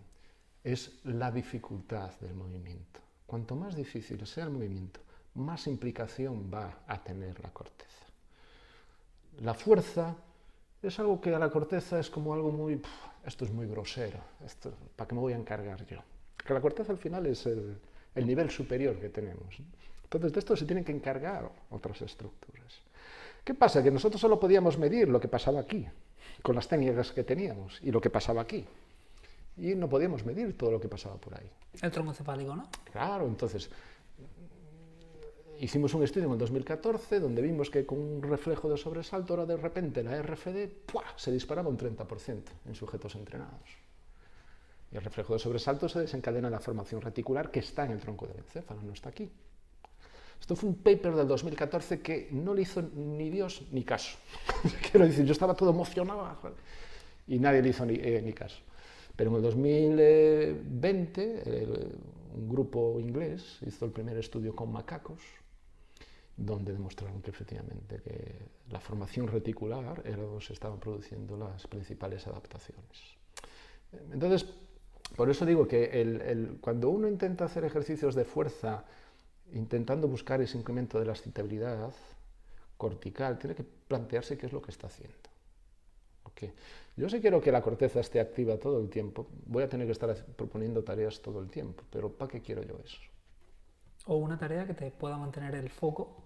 es la dificultad del movimiento. Cuanto más difícil sea el movimiento, más implicación va a tener la corteza. La fuerza es algo que a la corteza es como algo muy... esto es muy grosero, esto, ¿para qué me voy a encargar yo? Que la corteza al final es el nivel superior que tenemos. Entonces de esto se tienen que encargar otras estructuras. ¿Qué pasa? Que nosotros solo podíamos medir lo que pasaba aquí, con las técnicas que teníamos, y lo que pasaba aquí. Y no podíamos medir todo lo que pasaba por ahí.
El tronco cefálico, ¿no?
Claro, entonces... hicimos un estudio en el 2014 donde vimos que con un reflejo de sobresalto, ahora de repente la RFD se disparaba un 30% en sujetos entrenados. Y el reflejo de sobresalto se desencadena en la formación reticular que está en el tronco del encéfalo, no está aquí. Esto fue un paper del 2014 que no le hizo ni Dios ni caso. Quiero decir, yo estaba todo emocionado y nadie le hizo ni caso. Pero en el 2020, un grupo inglés hizo el primer estudio con macacos, donde demostraron que efectivamente que la formación reticular era donde se estaban produciendo las principales adaptaciones. Entonces, por eso digo que cuando uno intenta hacer ejercicios de fuerza, intentando buscar ese incremento de la excitabilidad cortical, tiene que plantearse qué es lo que está haciendo. Okay. Yo sí quiero que la corteza esté activa todo el tiempo, voy a tener que estar proponiendo tareas todo el tiempo, pero ¿para qué quiero yo eso?
O una tarea que te pueda mantener el foco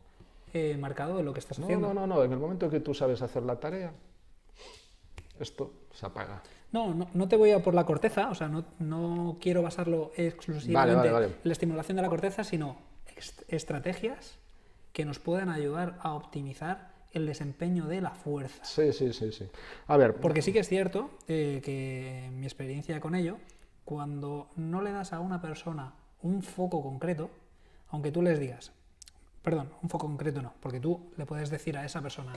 marcado de lo que estás haciendo.
No, en el momento que tú sabes hacer la tarea, esto se apaga.
No te voy a por la corteza, o sea, no quiero basarlo exclusivamente
vale.
en la estimulación de la corteza, sino estrategias que nos puedan ayudar a optimizar el desempeño de la fuerza.
Sí. A ver,
porque sí que es cierto que mi experiencia con ello, cuando no le das a una persona un foco concreto, aunque tú les digas, perdón, un foco concreto no, porque tú le puedes decir a esa persona,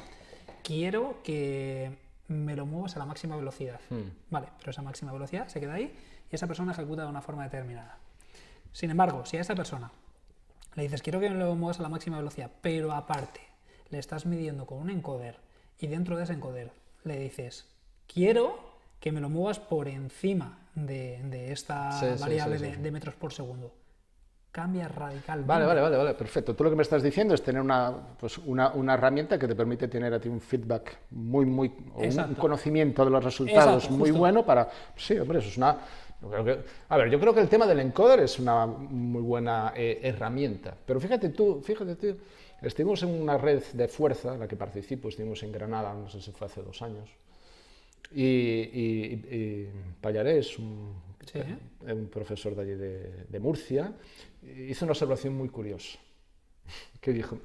quiero que me lo muevas a la máxima velocidad. Vale, pero esa máxima velocidad se queda ahí y esa persona ejecuta de una forma determinada. Sin embargo, si a esa persona le dices, quiero que me lo muevas a la máxima velocidad, pero aparte le estás midiendo con un encoder y dentro de ese encoder le dices, quiero que me lo muevas por encima de esta variable de metros por segundo. Cambia radicalmente.
Vale, perfecto. Tú lo que me estás diciendo es tener una herramienta que te permite tener a ti un feedback un conocimiento de los resultados muy bueno para... Sí, hombre, eso es una... Yo creo que el tema del encoder es una muy buena herramienta, pero fíjate tú, estuvimos en una red de fuerza en la que participo, estuvimos en Granada, no sé si fue hace 2 años, y Pallarés, un profesor de allí de Murcia, hizo una observación muy curiosa, que dijo,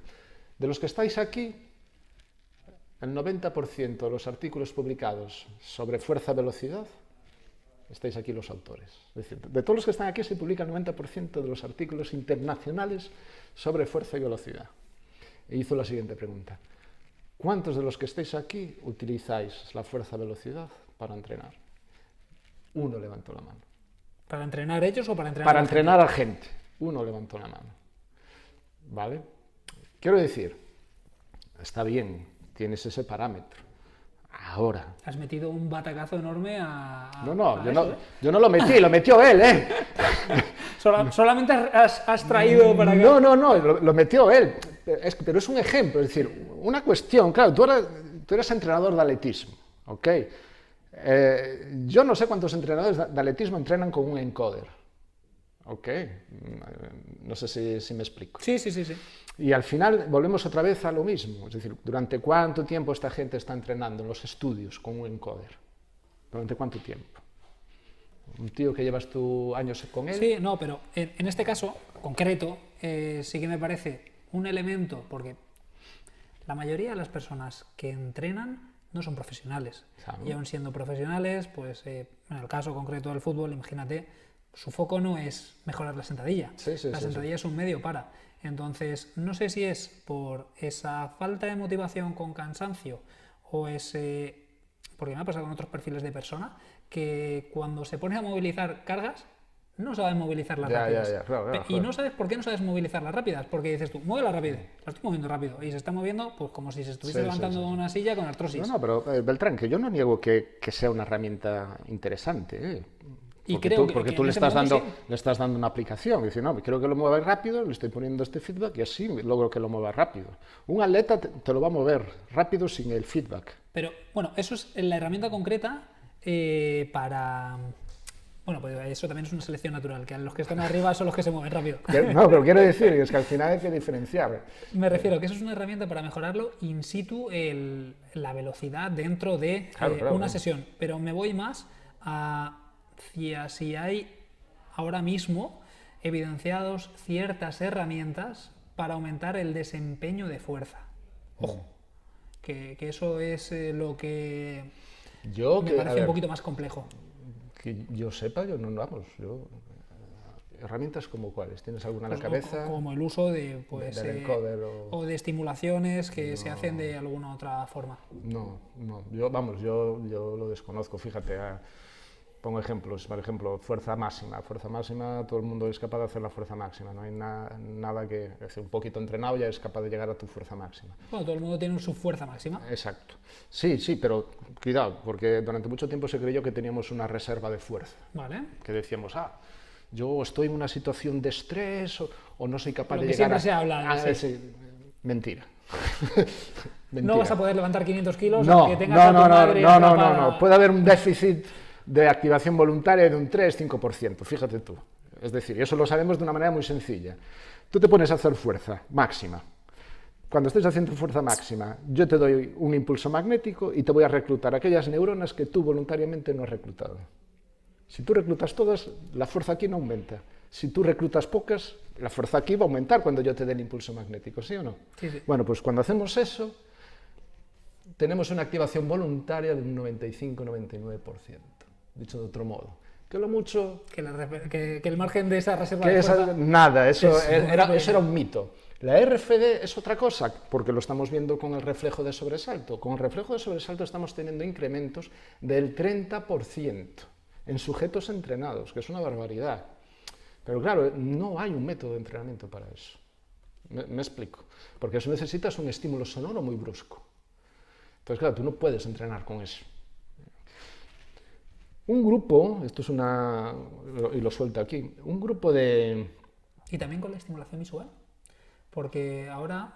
de los que estáis aquí, el 90% de los artículos publicados sobre fuerza-velocidad, estáis aquí los autores. Es decir, de todos los que están aquí se publica el 90% de los artículos internacionales sobre fuerza y velocidad. E hizo la siguiente pregunta. ¿Cuántos de los que estáis aquí utilizáis la fuerza-velocidad para entrenar? Uno levantó la mano.
¿Para entrenar ellos o para entrenar
Para entrenar a gente? Uno levantó la mano. ¿Vale? Quiero decir, está bien, tienes ese parámetro. Ahora.
Has metido un batacazo enorme a
yo no lo metí, lo metió él, ¿eh?
Solamente has traído para acá.
No, lo metió él. Pero es un ejemplo, es decir, una cuestión, claro, tú eres entrenador de atletismo, ¿ok? Yo no sé cuántos entrenadores de atletismo entrenan con un encoder, ¿ok? No sé si me explico.
Sí.
Y al final volvemos otra vez a lo mismo, es decir, ¿durante cuánto tiempo esta gente está entrenando en los estudios con un encoder? ¿Durante cuánto tiempo? ¿Un tío que llevas tú años con él?
Sí, no, pero en este caso concreto sí que me parece un elemento, porque la mayoría de las personas que entrenan no son profesionales. Y aun siendo profesionales, pues en el caso concreto del fútbol, imagínate, su foco no es mejorar la sentadilla. La sentadilla es un medio para. Entonces, no sé si es por esa falta de motivación con cansancio o porque me ha pasado con otros perfiles de persona que cuando se pone a movilizar cargas no saben movilizarlas rápidas.
Claro.
Y no sabes por qué no sabes movilizarlas rápidas, porque dices tú, muévela rápido, la estoy moviendo rápido y se está moviendo pues como si se estuviese levantando una silla con artrosis.
No, pero Beltrán, que yo no niego que sea una herramienta interesante,
Y creo
porque tú le estás dando una aplicación, y dices, no, quiero que lo mueva rápido, le estoy poniendo este feedback y así logro que lo mueva rápido. Un atleta te lo va a mover rápido sin el feedback.
Pero bueno, eso es la herramienta concreta para... Bueno, pues eso también es una selección natural, que los que están arriba son los que se mueven rápido.
No, pero quiero decir es que al final hay que diferenciar.
Me refiero que eso es una herramienta para mejorarlo in situ la velocidad dentro de una sesión. Pero me voy más hacia si hay ahora mismo evidenciados ciertas herramientas para aumentar el desempeño de fuerza. Ojo, que eso es lo que me parece un poquito más complejo.
Que yo sepa, herramientas como cuáles, ¿tienes alguna en la cabeza?
Como el uso de, pues,
del encoder
o de estimulaciones que se hacen de alguna otra forma.
No, yo lo desconozco, fíjate. Pongo ejemplos, por ejemplo, fuerza máxima. Fuerza máxima, todo el mundo es capaz de hacer la fuerza máxima, no hay nada que, un poquito entrenado ya es capaz de llegar a tu fuerza máxima.
Bueno, todo el mundo tiene su fuerza máxima.
Exacto. Sí, pero cuidado, porque durante mucho tiempo se creyó que teníamos una reserva de fuerza.
Vale.
Que decíamos, yo estoy en una situación de estrés o no soy capaz
Lo
de
que
llegar
siempre se habla de
Mentira.
No vas a poder levantar 500 kilos
no,
aunque tengas a tu madre
no. Puede haber un déficit de activación voluntaria de un 3-5%, fíjate tú. Es decir, eso lo sabemos de una manera muy sencilla. Tú te pones a hacer fuerza máxima. Cuando estés haciendo fuerza máxima, yo te doy un impulso magnético y te voy a reclutar aquellas neuronas que tú voluntariamente no has reclutado. Si tú reclutas todas, la fuerza aquí no aumenta. Si tú reclutas pocas, la fuerza aquí va a aumentar cuando yo te dé el impulso magnético, ¿sí o no?
Sí.
Bueno, pues cuando hacemos eso, tenemos una activación voluntaria de un 95-99%. Dicho de otro modo, que lo mucho...
Que el margen de esa reserva de fuerza...
Nada, eso era un mito. La RFD es otra cosa, porque lo estamos viendo con el reflejo de sobresalto. Con el reflejo de sobresalto estamos teniendo incrementos del 30% en sujetos entrenados, que es una barbaridad. Pero claro, no hay un método de entrenamiento para eso. Me explico. Porque eso necesitas un estímulo sonoro muy brusco. Entonces, claro, tú no puedes entrenar con eso. Un grupo, esto es y lo suelto aquí, un grupo de...
Y también con la estimulación visual, porque ahora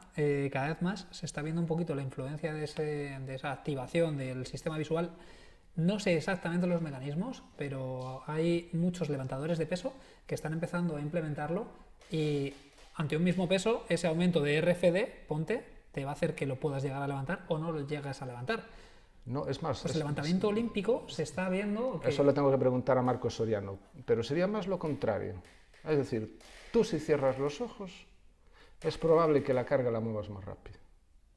cada vez más se está viendo un poquito la influencia de esa activación del sistema visual. No sé exactamente los mecanismos, pero hay muchos levantadores de peso que están empezando a implementarlo y ante un mismo peso, ese aumento de RFD, te va a hacer que lo puedas llegar a levantar o no lo llegas a levantar.
No, es más...
Pues el levantamiento olímpico se está viendo que...
Eso le tengo que preguntar a Marcos Soriano, pero sería más lo contrario. Es decir, tú si cierras los ojos, es probable que la carga la muevas más rápido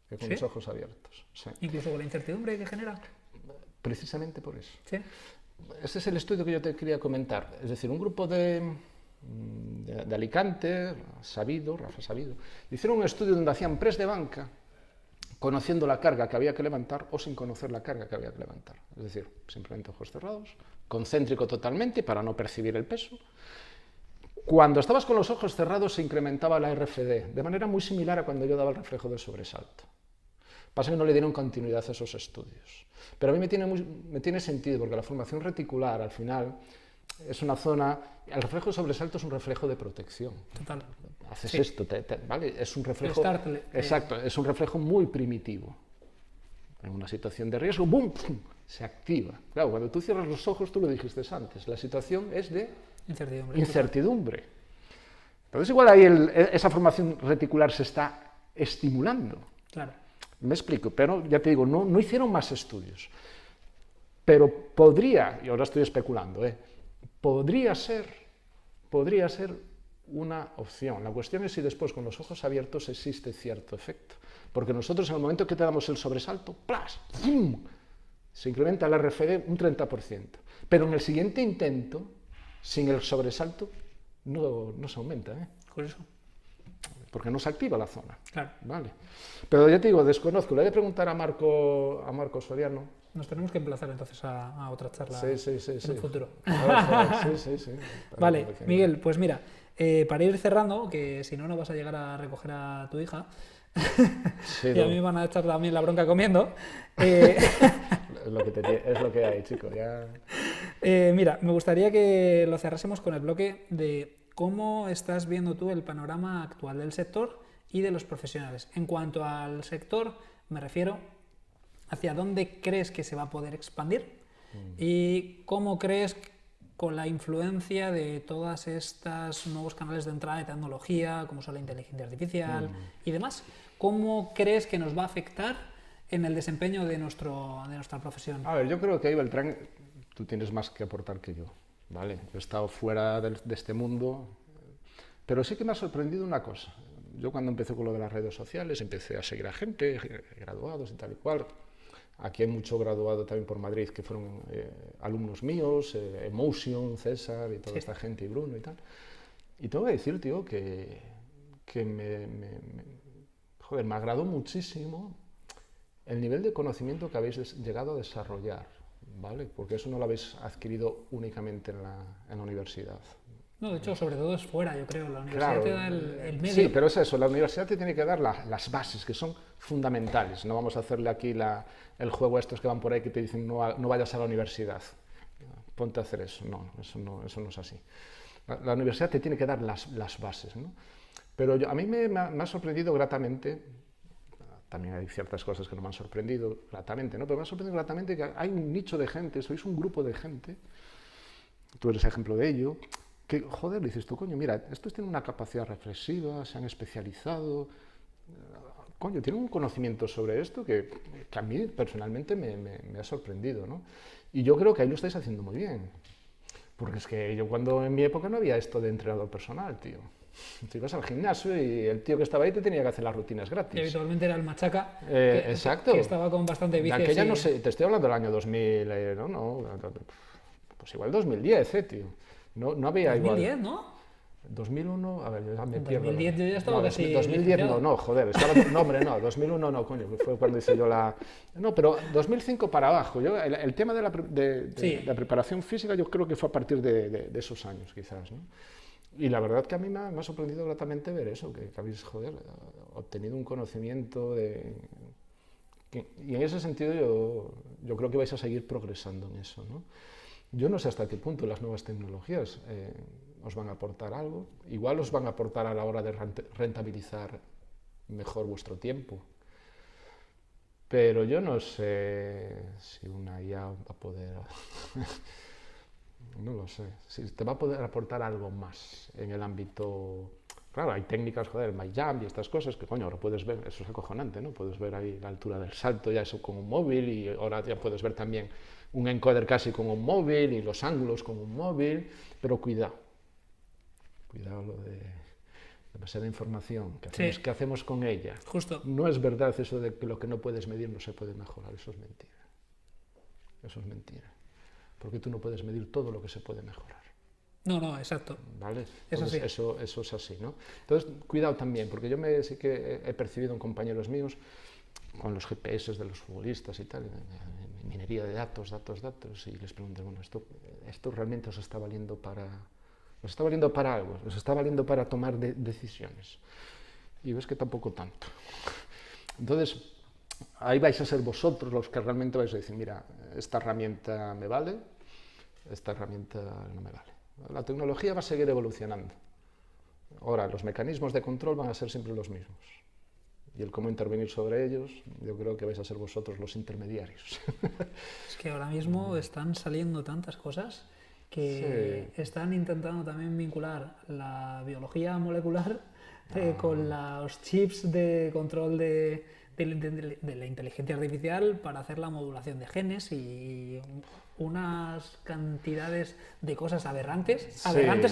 que con los ojos abiertos. Sí.
Incluso con la incertidumbre que genera.
Precisamente por eso.
Sí.
Este es el estudio que yo te quería comentar. Es decir, un grupo de Alicante, Rafa Sabido, hicieron un estudio donde hacían press de banca conociendo la carga que había que levantar o sin conocer la carga que había que levantar. Es decir, simplemente ojos cerrados, concéntrico totalmente para no percibir el peso. Cuando estabas con los ojos cerrados se incrementaba la RFD, de manera muy similar a cuando yo daba el reflejo del sobresalto. Pasa que no le dieron continuidad a esos estudios. Pero a mí me tiene sentido, porque la formación reticular, al final, es una zona... El reflejo de sobresalto es un reflejo de protección.
Total.
Haces esto, ¿vale? Es un reflejo... Exacto, es un reflejo muy primitivo. En una situación de riesgo, ¡bum!, ¡pum!, se activa. Claro, cuando tú cierras los ojos, tú lo dijiste antes, la situación es de incertidumbre. Entonces igual ahí esa formación reticular se está estimulando.
Claro.
Me explico, pero ya te digo, no hicieron más estudios. Pero podría, y ahora estoy especulando, podría ser una opción. La cuestión es si después con los ojos abiertos existe cierto efecto. Porque nosotros en el momento que te damos el sobresalto, ¡plas!, ¡pum!, se incrementa el RFD un 30%. Pero en el siguiente intento, sin el sobresalto, no se aumenta.
Curioso.
Porque no se activa la zona.
Claro.
Vale. Pero ya te digo, desconozco. Le he de preguntar a Marco Soriano.
Nos tenemos que emplazar entonces a otra charla en el futuro.
Sí.
Vale, Miguel, pues mira, para ir cerrando, que si no, no vas a llegar a recoger a tu hija, y a mí me van a echar también la bronca comiendo.
Es lo que hay, chicos. Ya...
mira, me gustaría que lo cerrásemos con el bloque de cómo estás viendo tú el panorama actual del sector y de los profesionales. En cuanto al sector, me refiero hacia dónde crees que se va a poder expandir y cómo crees, con la influencia de todas estas nuevos canales de entrada de tecnología, como son la inteligencia artificial y demás, ¿cómo crees que nos va a afectar en el desempeño de nuestra profesión?
A ver, yo creo que ahí, Beltrán, tú tienes más que aportar que yo, ¿vale? Yo he estado fuera de este mundo, pero sí que me ha sorprendido una cosa. yo cuando empecé con lo de las redes sociales, empecé a seguir a gente, graduados y tal y cual. Aquí hay mucho graduado también por Madrid que fueron alumnos míos, Emotion, César y toda esta gente, y Bruno y tal. Y tengo que decir, tío, que joder, me agradó muchísimo el nivel de conocimiento que habéis llegado a desarrollar, ¿vale? Porque eso no lo habéis adquirido únicamente en la universidad.
No, de hecho, sobre todo es fuera, yo creo. La universidad te da el medio.
Sí, pero es eso, la universidad te tiene que dar las bases, que son fundamentales. No vamos a hacerle aquí el juego a estos que van por ahí que te dicen no vayas a la universidad, ponte a hacer eso. No, eso no es así. La universidad te tiene que dar las bases, ¿no? Pero a mí me ha sorprendido gratamente, también hay ciertas cosas que no me han sorprendido gratamente, ¿no? Pero me ha sorprendido gratamente que hay un nicho de gente, sois un grupo de gente, tú eres ejemplo de ello, que, joder, dices tú, coño, mira, estos tienen una capacidad reflexiva, se han especializado, coño, tienen un conocimiento sobre esto que a mí personalmente me ha sorprendido, ¿no? Y yo creo que ahí lo estáis haciendo muy bien, porque es que yo cuando en mi época no había esto de entrenador personal, tío. Tú ibas al gimnasio y el tío que estaba ahí te tenía que hacer las rutinas gratis.
Y habitualmente era el machaca,
exacto.
que estaba con bastante bíceps.
De aquella, no sé, te estoy hablando del año 2000, pues igual 2010, tío. No había
2010,
igual.
¿no?
2001, a ver, yo ya me
En
pierdo.
2010 yo ya estaba casi
2010 no, joder, no, hombre, no, 2001 no, coño, fue cuando hice yo No, pero 2005 para abajo, el tema de la preparación física yo creo que fue a partir de esos años, quizás, ¿no? Y la verdad que a mí me ha sorprendido gratamente ver eso, que habéis, joder, obtenido un conocimiento y en ese sentido yo creo que vais a seguir progresando en eso, ¿no? Yo no sé hasta qué punto las nuevas tecnologías os van a aportar algo. Igual os van a aportar a la hora de rentabilizar mejor vuestro tiempo. Pero yo no sé si una IA va a poder... no lo sé. Si te va a poder aportar algo más en el ámbito... Claro, hay técnicas, joder, el MyJump y estas cosas que, coño, ahora puedes ver, eso es acojonante, ¿no? Puedes ver ahí la altura del salto, ya eso con un móvil, y ahora ya puedes ver también un encoder casi con un móvil y los ángulos con un móvil, pero cuidado lo de demasiada información, ¿qué hacemos con ella?
Justo.
No es verdad eso de que lo que no puedes medir no se puede mejorar, eso es mentira. Eso es mentira, porque tú no puedes medir todo lo que se puede mejorar.
No, exacto.
¿Vale?
Entonces,
eso es así, ¿no? Entonces, cuidado también, porque yo sí que he percibido en compañeros míos, con los GPS de los futbolistas y tal, minería de datos, y les pregunté, bueno, ¿esto realmente os está valiendo para algo? ¿Os está valiendo para tomar decisiones? Y ves que tampoco tanto. Entonces, ahí vais a ser vosotros los que realmente vais a decir, mira, esta herramienta me vale, esta herramienta no me vale. La tecnología va a seguir evolucionando. Ahora, los mecanismos de control van a ser siempre los mismos. Y el cómo intervenir sobre ellos, yo creo que vais a ser vosotros los intermediarios.
Es que ahora mismo están saliendo tantas cosas que están intentando también vincular la biología molecular con los chips de control de la inteligencia artificial para hacer la modulación de genes y unas cantidades de cosas aberrantes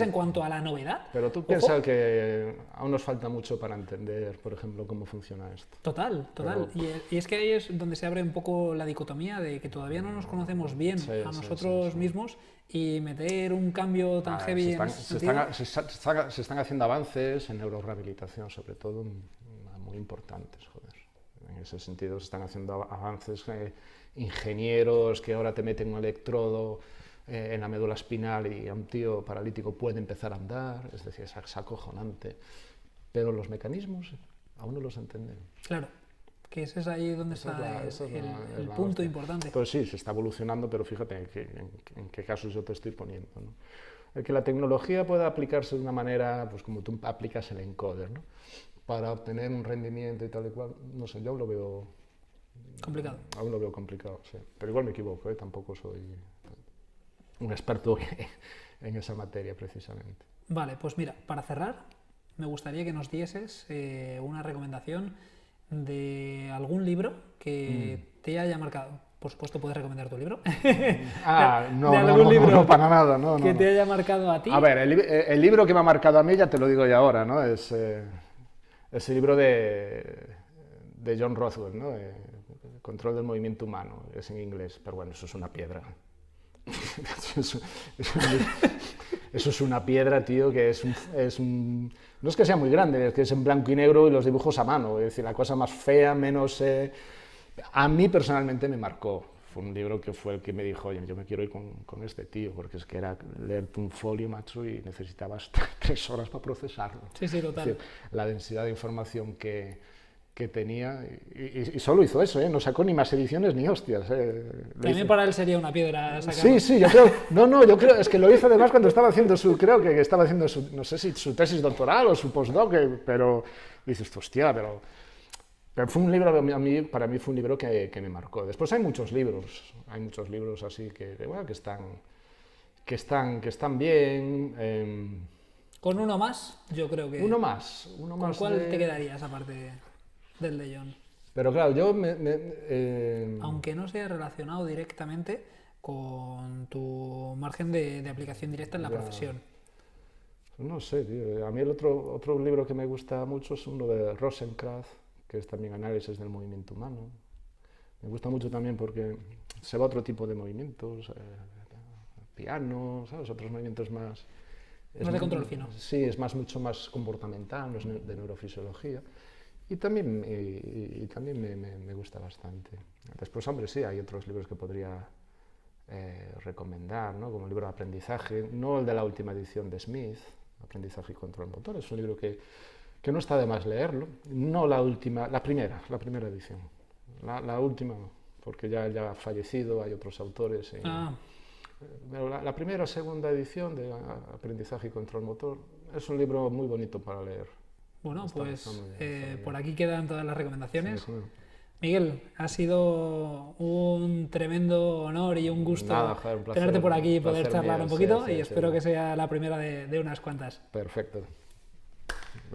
en cuanto a la novedad.
Pero tú piensas que aún nos falta mucho para entender, por ejemplo, cómo funciona esto.
Total. Pero... Y es que ahí es donde se abre un poco la dicotomía de que todavía no nos conocemos bien a nosotros mismos, y meter un cambio tan heavy
se están haciendo avances en neurorehabilitación, sobre todo, muy importantes, joder. En ese sentido se están haciendo avances, ingenieros que ahora te meten un electrodo en la médula espinal y a un tío paralítico puede empezar a andar, es decir, es acojonante. Pero los mecanismos aún no los entendemos.
Claro, que ese es ahí donde está el punto importante.
Entonces sí, se está evolucionando, pero fíjate en qué casos yo te estoy poniendo, ¿no? El que la tecnología pueda aplicarse de una manera, pues como tú aplicas el encoder, ¿no? Para obtener un rendimiento y tal y cual, no sé, yo lo veo...
Complicado.
Aún lo veo complicado, sí. Pero igual me equivoco, tampoco soy un experto en esa materia, precisamente.
Vale, pues mira, para cerrar, me gustaría que nos dieses una recomendación de algún libro que te haya marcado. Por supuesto, puedes recomendar tu libro.
No, para nada. No,
que te haya marcado a ti.
A ver, el libro que me ha marcado a mí, ya te lo digo ya ahora, ¿no? Es ese libro de John Rothwell, ¿no? Control del movimiento humano, es en inglés, pero bueno, eso es una piedra. Eso es una piedra, tío, que no es que sea muy grande, es que es en blanco y negro y los dibujos a mano, es decir, la cosa más fea, menos... a mí personalmente me marcó. Fue un libro que fue el que me dijo, oye, yo me quiero ir con este tío, porque es que era leerte un folio, macho, y necesitabas 3 horas para procesarlo.
Sí, sí, total.
Es decir, la densidad de información que tenía, y solo hizo eso, no sacó ni más ediciones ni hostias.
También para él sería una piedra sacarlo.
Sí, sí, yo creo, yo creo, es que lo hizo además cuando estaba haciendo creo que estaba haciendo no sé si su tesis doctoral o su postdoc, pero dices, hostia, pero fue un libro, para mí fue un libro que me marcó. Después hay muchos libros así bueno, que están bien.
Con uno más, yo creo que...
Uno más.
¿Con cuál te quedarías aparte del de John?
Pero claro, yo
aunque no sea relacionado directamente con tu margen de aplicación directa en la profesión.
No sé, tío. A mí el otro libro que me gusta mucho es uno de Rosenkranz, que es también análisis del movimiento humano. Me gusta mucho también porque se va a otro tipo de movimientos, piano, ¿sabes? Otros movimientos más...
Más de control fino.
Sí, es mucho más comportamental, no es de neurofisiología. Y también me gusta bastante. Después, hombre, sí, hay otros libros que podría recomendar, ¿no? Como el libro de aprendizaje, no el de la última edición de Smith, Aprendizaje y Control Motor, es un libro que no está de más leerlo. No la última, la primera edición. La última, porque ya ha fallecido, hay otros autores. Pero la primera o segunda edición de Aprendizaje y Control Motor es un libro muy bonito para leer.
Bueno, por aquí quedan todas las recomendaciones.
Sí,
Miguel, ha sido un tremendo honor y un gusto
un placer,
tenerte por aquí y poder charlar
mío,
un poquito
sí,
y espero que sea la primera de unas cuantas.
Perfecto.